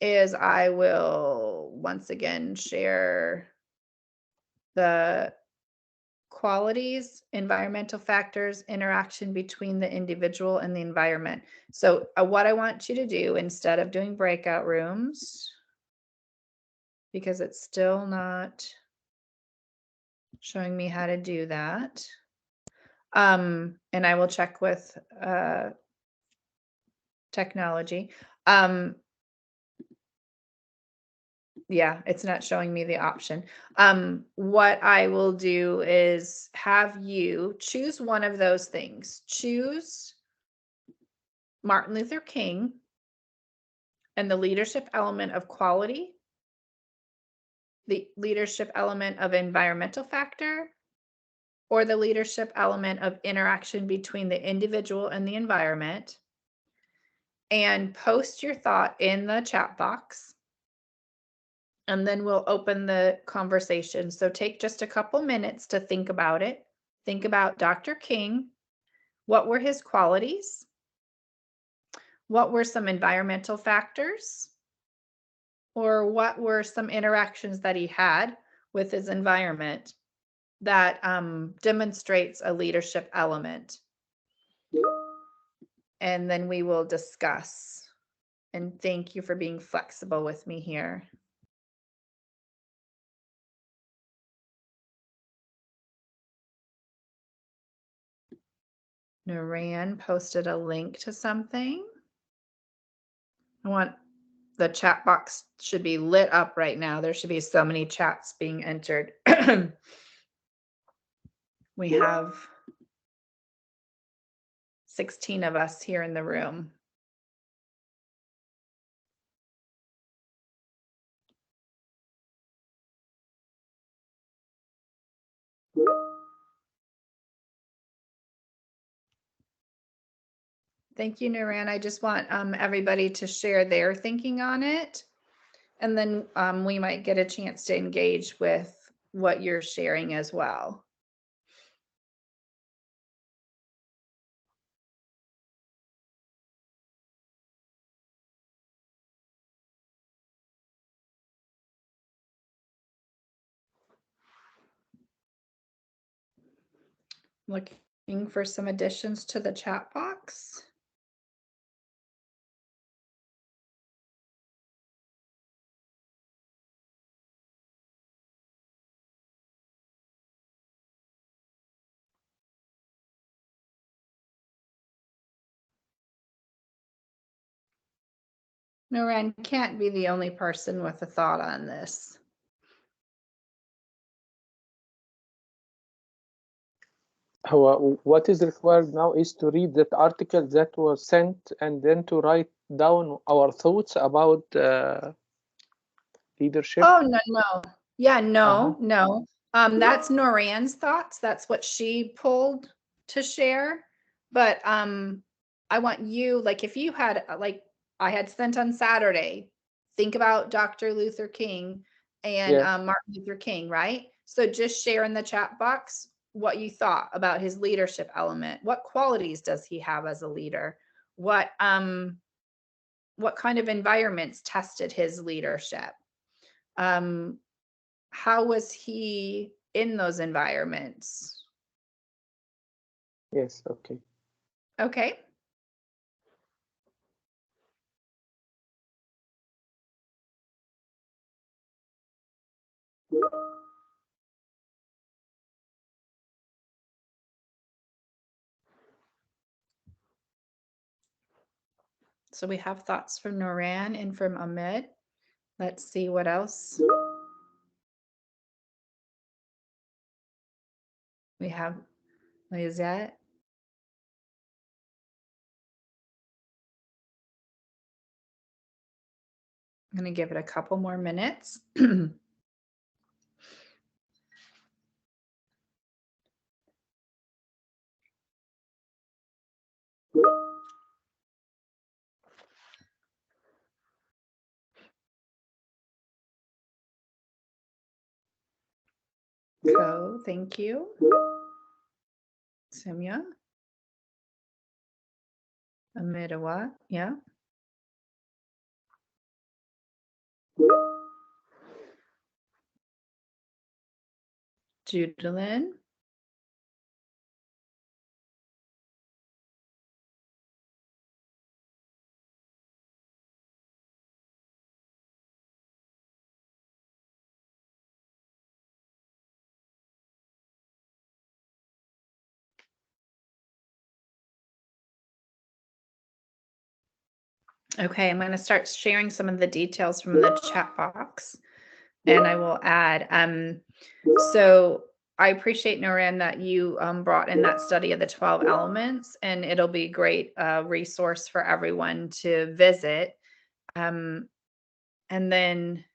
is I will once again share the qualities, environmental factors, interaction between the individual and the environment. So what I want you to do, instead of doing breakout rooms, because it's still not showing me how to do that. And I will check with technology. Yeah, it's not showing me the option. What I will do is have you choose one of those things. Choose Martin Luther King and the leadership element of quality, the leadership element of environmental factor, or the leadership element of interaction between the individual and the environment, and post your thought in the chat box. And then we'll open the conversation. So take just a couple minutes to think about it. Think about Dr. King. What were his qualities? What were some environmental factors? Or what were some interactions that he had with his environment that demonstrates a leadership element? And then we will discuss. And thank you for being flexible with me here. Naran posted a link to something. I want the chat box should be lit up right now. There should be so many chats being entered. We have 16 of us here in the room. Thank you, Naran. I just want everybody to share their thinking on it. And then we might get a chance to engage with what you're sharing as well. Looking for some additions to the chat box. Naran can't be the only person with a thought on this. What is required now is to read that article that was sent and then to write down our thoughts about leadership. Oh, no. Yeah, no. That's Noran's thoughts. That's what she pulled to share. But I want you, like, if you had, like I had sent on Saturday, think about Dr. Luther King and Martin Luther King, right? So just share in the chat box what you thought about his leadership element. What qualities does he have as a leader? What kind of environments tested his leadership? How was he in those environments? Yes, okay. Okay. So we have thoughts from Noran and from Ahmed. Let's see what else. We have Lizette. I'm going to give it a couple more minutes. So, thank you. Simya. Amidawa, yeah. Judalyn. Okay, I'm going to start sharing some of the details from the chat box, and I will add. So I appreciate, Noreen, that you brought in that study of the 12 elements, and it'll be a great resource for everyone to visit. And then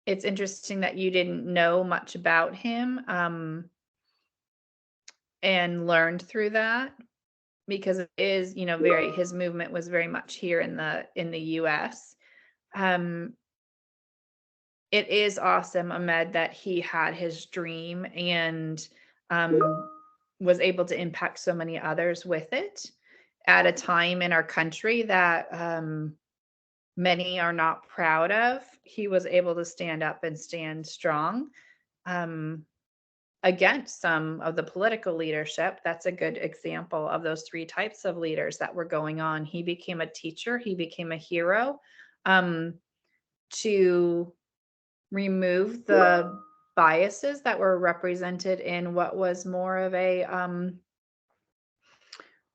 it's interesting that you didn't know much about him and learned through that, because it is, you know, his movement was very much here in the US. It is awesome, Ahmed, that he had his dream and was able to impact so many others with it at a time in our country that many are not proud of. He was able to stand up and stand strong against some of the political leadership. That's a good example of those three types of leaders that were going on. He became a teacher, he became a hero to remove the biases that were represented in what was more of a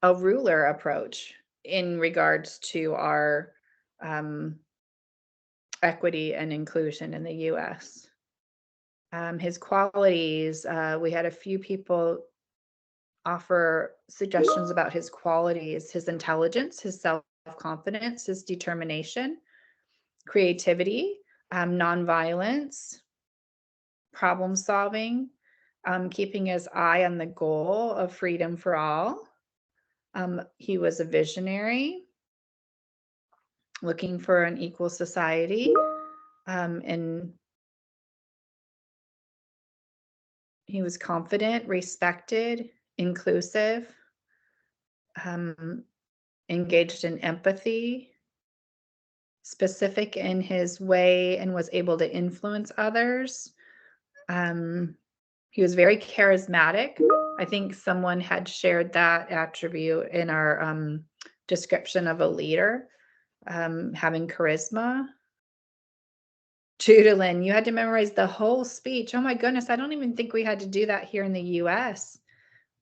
ruler approach in regards to our equity and inclusion in the US. His qualities, we had a few people offer suggestions about his qualities: his intelligence, his self-confidence, his determination, creativity, nonviolence, problem solving, keeping his eye on the goal of freedom for all. He was a visionary, looking for an equal society, and he was confident, respected, inclusive, engaged in empathy, specific in his way, and was able to influence others. He was very charismatic. I think someone had shared that attribute in our description of a leader, having charisma. Judalyn, you had to memorize the whole speech. Oh my goodness, I don't even think we had to do that here in the US,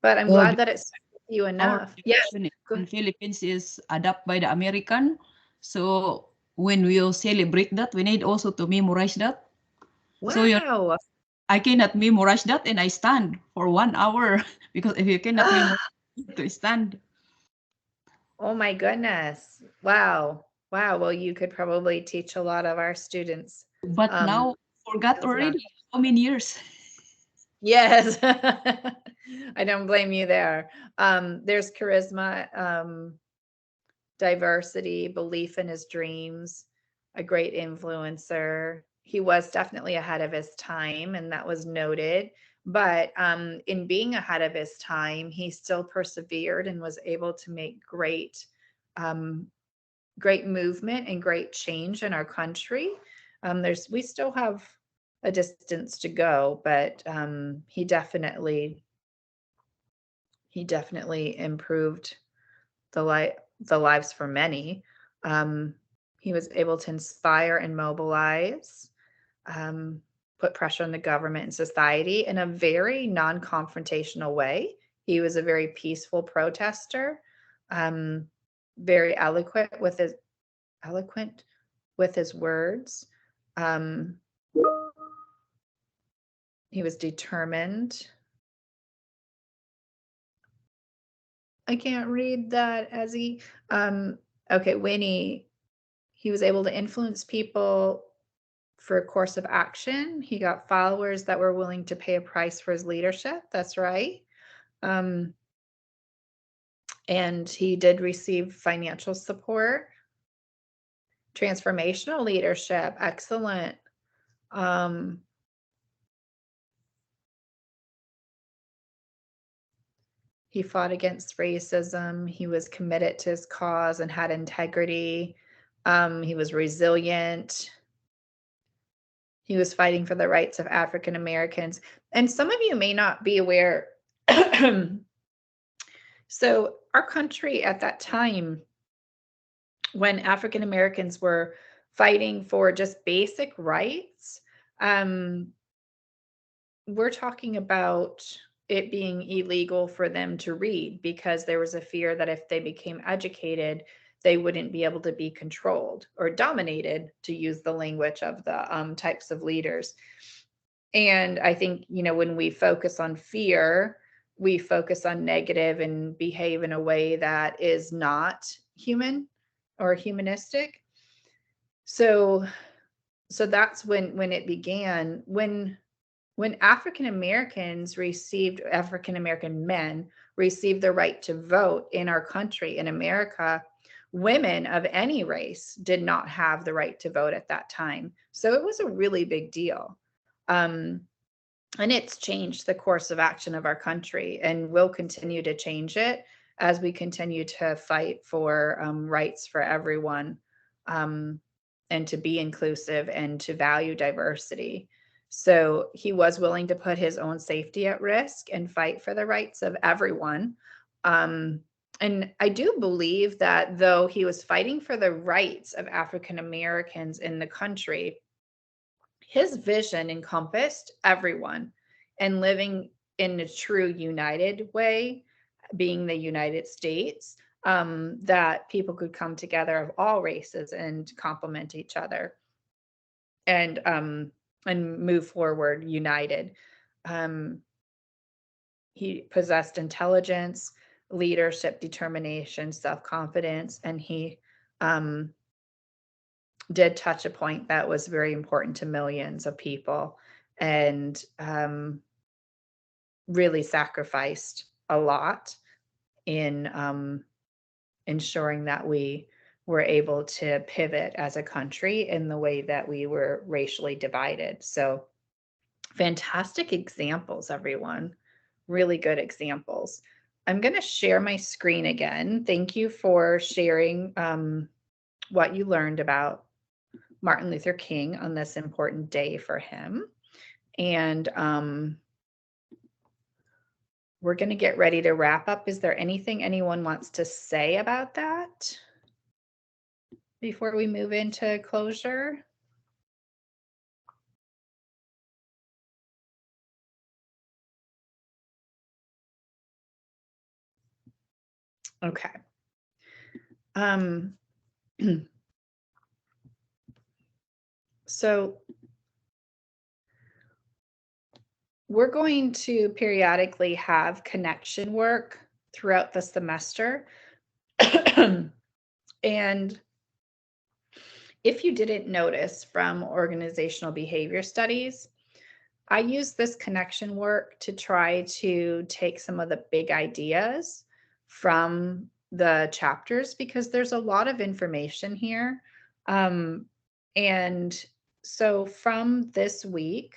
but I'm glad that it's you enough. Yes. In Philippines is adopted by the American. So when we celebrate that, we need also to memorize that. Wow. So I cannot memorize that and I stand for 1 hour because if you cannot memorize to stand. Oh my goodness. Wow. Wow. Well, you could probably teach a lot of our students. But now forgot already. How many years? Yes. I don't blame you there. There's charisma, diversity, belief in his dreams, a great influencer. He was definitely ahead of his time, and that was noted. But in being ahead of his time, he still persevered and was able to make great movement and great change in our country. We still have a distance to go, but he definitely improved the lives for many. He was able to inspire and mobilize, put pressure on the government and society in a very non-confrontational way. He was a very peaceful protester, very eloquent with his words. He was determined. I can't read that, Ezzy. Okay, Winnie, he was able to influence people for a course of action. He got followers that were willing to pay a price for his leadership. That's right. And he did receive financial support. Transformational leadership, excellent. He fought against racism. He was committed to his cause and had integrity. He was resilient. He was fighting for the rights of African Americans. And some of you may not be aware. So our country at that time, when African Americans were fighting for just basic rights, we're talking about it being illegal for them to read because there was a fear that if they became educated, they wouldn't be able to be controlled or dominated, to use the language of the types of leaders. And I think, you know, when we focus on fear, we focus on negative and behave in a way that is not human or humanistic. So that's when it began. When African American men received the right to vote in our country, in America, women of any race did not have the right to vote at that time. So it was a really big deal. And it's changed the course of action of our country, and will continue to change it as we continue to fight for rights for everyone, and to be inclusive and to value diversity. So he was willing to put his own safety at risk and fight for the rights of everyone. And I do believe that though he was fighting for the rights of African Americans in the country, his vision encompassed everyone, and living in a true united way, being the United States, that people could come together of all races and complement each other, and move forward united. He possessed intelligence, leadership, determination, self-confidence, and he did touch a point that was very important to millions of people, and really sacrificed a lot in ensuring that we were able to pivot as a country in the way that we were racially divided. So fantastic examples, everyone. Really good examples. I'm going to share my screen again. Thank you for sharing what you learned about Martin Luther King on this important day for him. And we're going to get ready to wrap up. Is there anything anyone wants to say about that before we move into closure? Okay. So we're going to periodically have connection work throughout the semester. And if you didn't notice from organizational behavior studies, I use this connection work to try to take some of the big ideas from the chapters, because there's a lot of information here. And so from this week,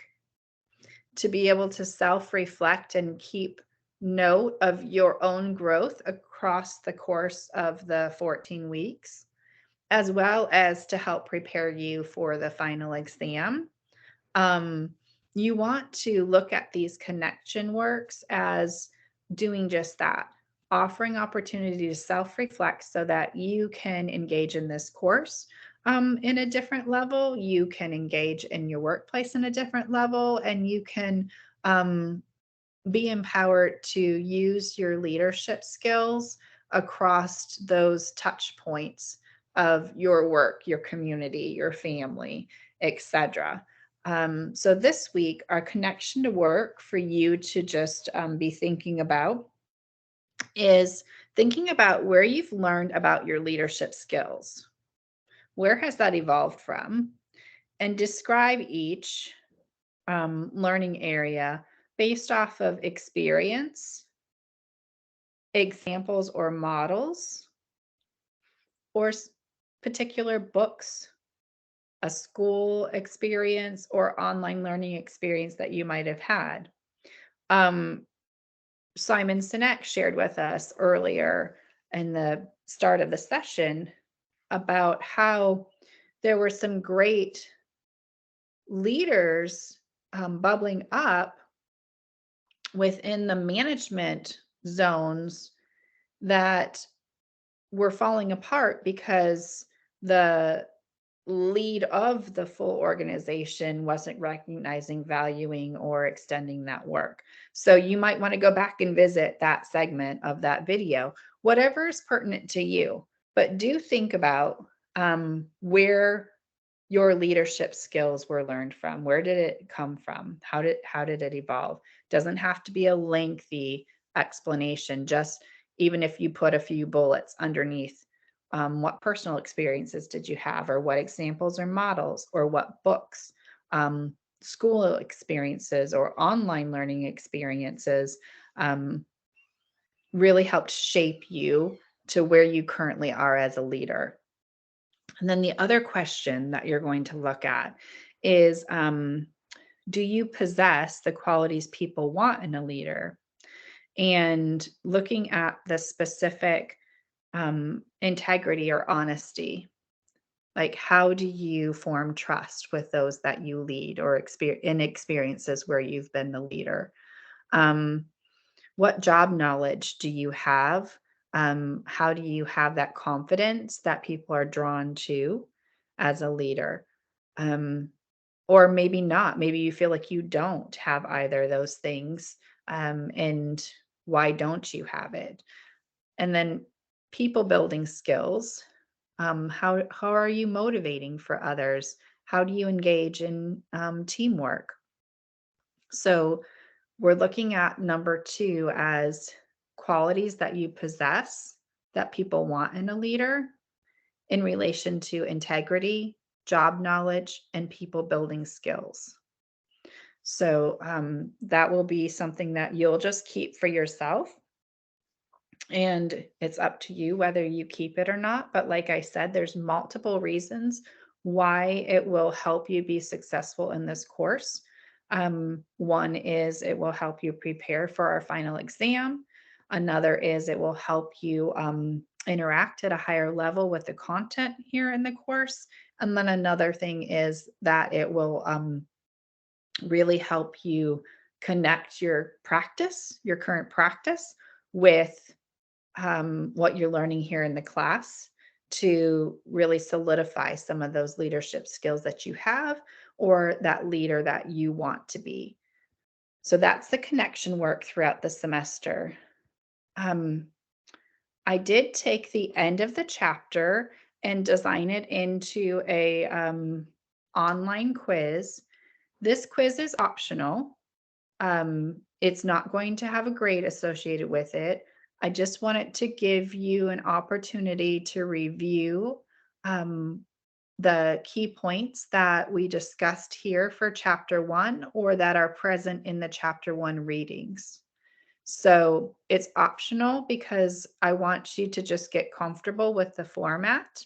to be able to self-reflect and keep note of your own growth across the course of the 14 weeks, as well as to help prepare you for the final exam. You want to look at these connection works as doing just that, offering opportunity to self-reflect so that you can engage in this course in a different level, you can engage in your workplace in a different level, and you can be empowered to use your leadership skills across those touch points of your work, your community, your family, etc. So this week, our connection to work for you to just be thinking about is thinking about where you've learned about your leadership skills. Where has that evolved from? And describe each learning area based off of experience, examples or models, or particular books, a school experience, or online learning experience that you might have had. Simon Sinek shared with us earlier in the start of the session about how there were some great leaders bubbling up within the management zones that were falling apart because the lead of the full organization wasn't recognizing, valuing, or extending that work. So you might want to go back and visit that segment of that video, whatever is pertinent to you. But do think about where your leadership skills were learned from. Where did it come from? How did it evolve? Doesn't have to be a lengthy explanation. Just even if you put a few bullets underneath, what personal experiences did you have, or what examples or models, or what books, school experiences or online learning experiences really helped shape you to where you currently are as a leader. And then the other question that you're going to look at is, do you possess the qualities people want in a leader? And looking at the specific integrity or honesty, like how do you form trust with those that you lead, or in experiences where you've been the leader? What job knowledge do you have? How do you have that confidence that people are drawn to as a leader? Or maybe not. Maybe you feel like you don't have either of those things. And why don't you have it? And then people building skills. How are you motivating for others? How do you engage in teamwork? So we're looking at number 2 as qualities that you possess that people want in a leader in relation to integrity, job knowledge, and people building skills. So that will be something that you'll just keep for yourself. And it's up to you whether you keep it or not. But like I said, there's multiple reasons why it will help you be successful in this course. One is it will help you prepare for our final exam. Another is it will help you interact at a higher level with the content here in the course. And then another thing is that it will really help you connect your practice, your current practice, with what you're learning here in the class to really solidify some of those leadership skills that you have, or that leader that you want to be. So that's the connection work throughout the semester. I did take the end of the chapter and design it into a online quiz. This quiz is optional. It's not going to have a grade associated with it. I just wanted to give you an opportunity to review the key points that we discussed here for chapter 1, or that are present in the chapter 1 readings. So it's optional because I want you to just get comfortable with the format,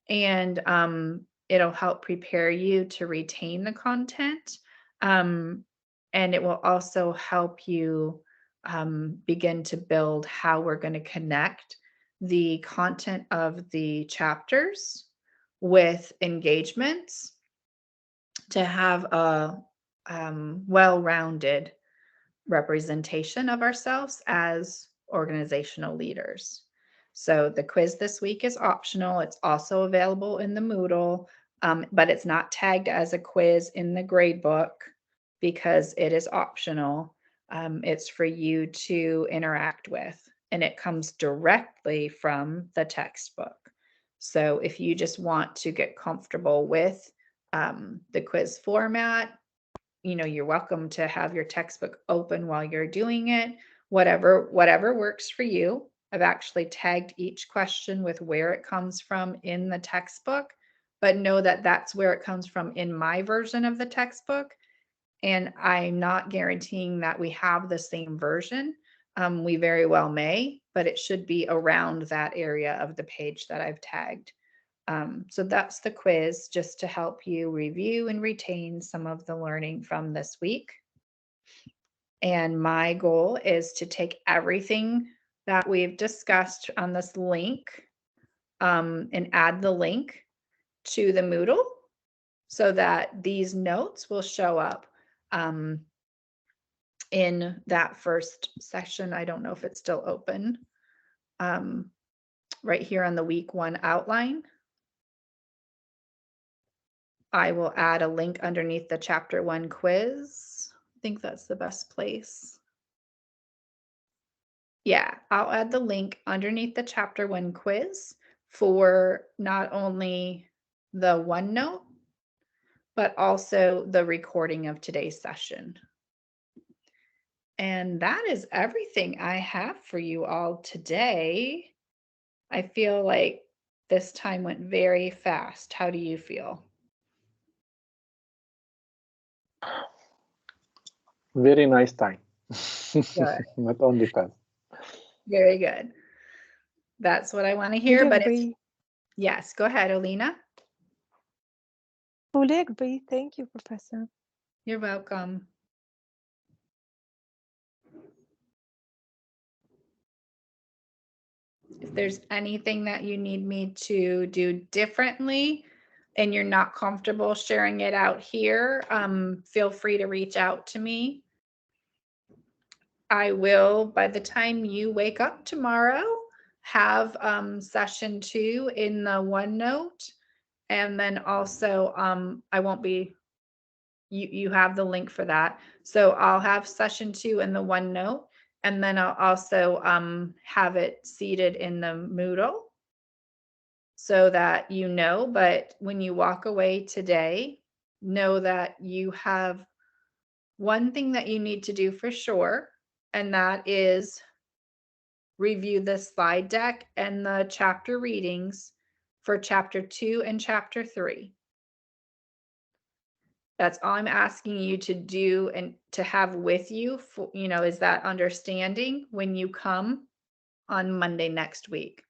and it'll help prepare you to retain the content. And it will also help you begin to build how we're going to connect the content of the chapters with engagements to have a well-rounded representation of ourselves as organizational leaders. So the quiz this week is optional. It's also available in the Moodle, but it's not tagged as a quiz in the gradebook because it is optional. It's for you to interact with, and it comes directly from the textbook. So if you just want to get comfortable with the quiz format, you're welcome to have your textbook open while you're doing it, whatever works for you. I've actually tagged each question with where it comes from in the textbook, but know that that's where it comes from in my version of the textbook. And I'm not guaranteeing that we have the same version. We very well may, but it should be around that area of the page that I've tagged. So that's the quiz, just to help you review and retain some of the learning from this week. And my goal is to take everything that we've discussed on this link and add the link to the Moodle so that these notes will show up in that first session. I don't know if it's still open. Right here on the week 1 outline. I will add a link underneath the chapter 1 quiz. I think that's the best place. Yeah, I'll add the link underneath the chapter 1 quiz for not only the OneNote, but also the recording of today's session. And that is everything I have for you all today. I feel like this time went very fast. How do you feel? Very nice time. Good. Not only fast. Very good. That's what I want to hear. But yes, go ahead, Alina. Fully agree. Thank you, Professor. You're welcome. If there's anything that you need me to do differently and you're not comfortable sharing it out here, feel free to reach out to me. I will, by the time you wake up tomorrow, have session 2 in the OneNote. And then also, I won't be, you have the link for that. So I'll have session 2 in the OneNote, and then I'll also have it seated in the Moodle so that you know. But when you walk away today, know that you have one thing that you need to do for sure, and that is review the slide deck and the chapter readings for chapter 2 and chapter 3. That's all I'm asking you to do and to have with you, for, is that understanding when you come on Monday next week.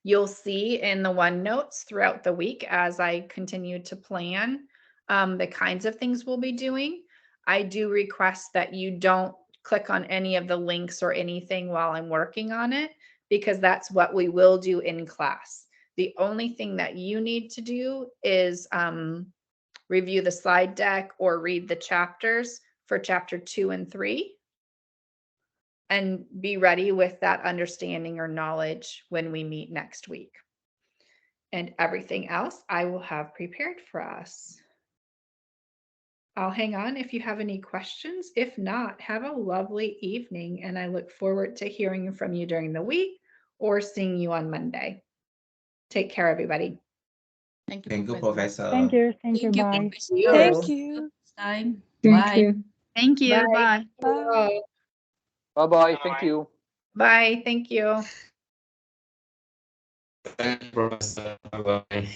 You'll see in the OneNotes throughout the week as I continue to plan the kinds of things we'll be doing. I do request that you don't click on any of the links or anything while I'm working on it, because that's what we will do in class. The only thing that you need to do is review the slide deck or read the chapters for chapter 2 and 3 and be ready with that understanding or knowledge when we meet next week. And everything else I will have prepared for us. I'll hang on if you have any questions. If not, have a lovely evening, and I look forward to hearing from you during the week or seeing you on Monday. Take care, everybody. Thank you, Thank you, Professor. Professor. Thank you. Thank you. Bye. Thank you. Time. Thank Bye. you. Thank you. Bye. Bye. Bye. Bye-bye. Thank you. Bye. Thank you. Thank you, Professor. Bye-bye.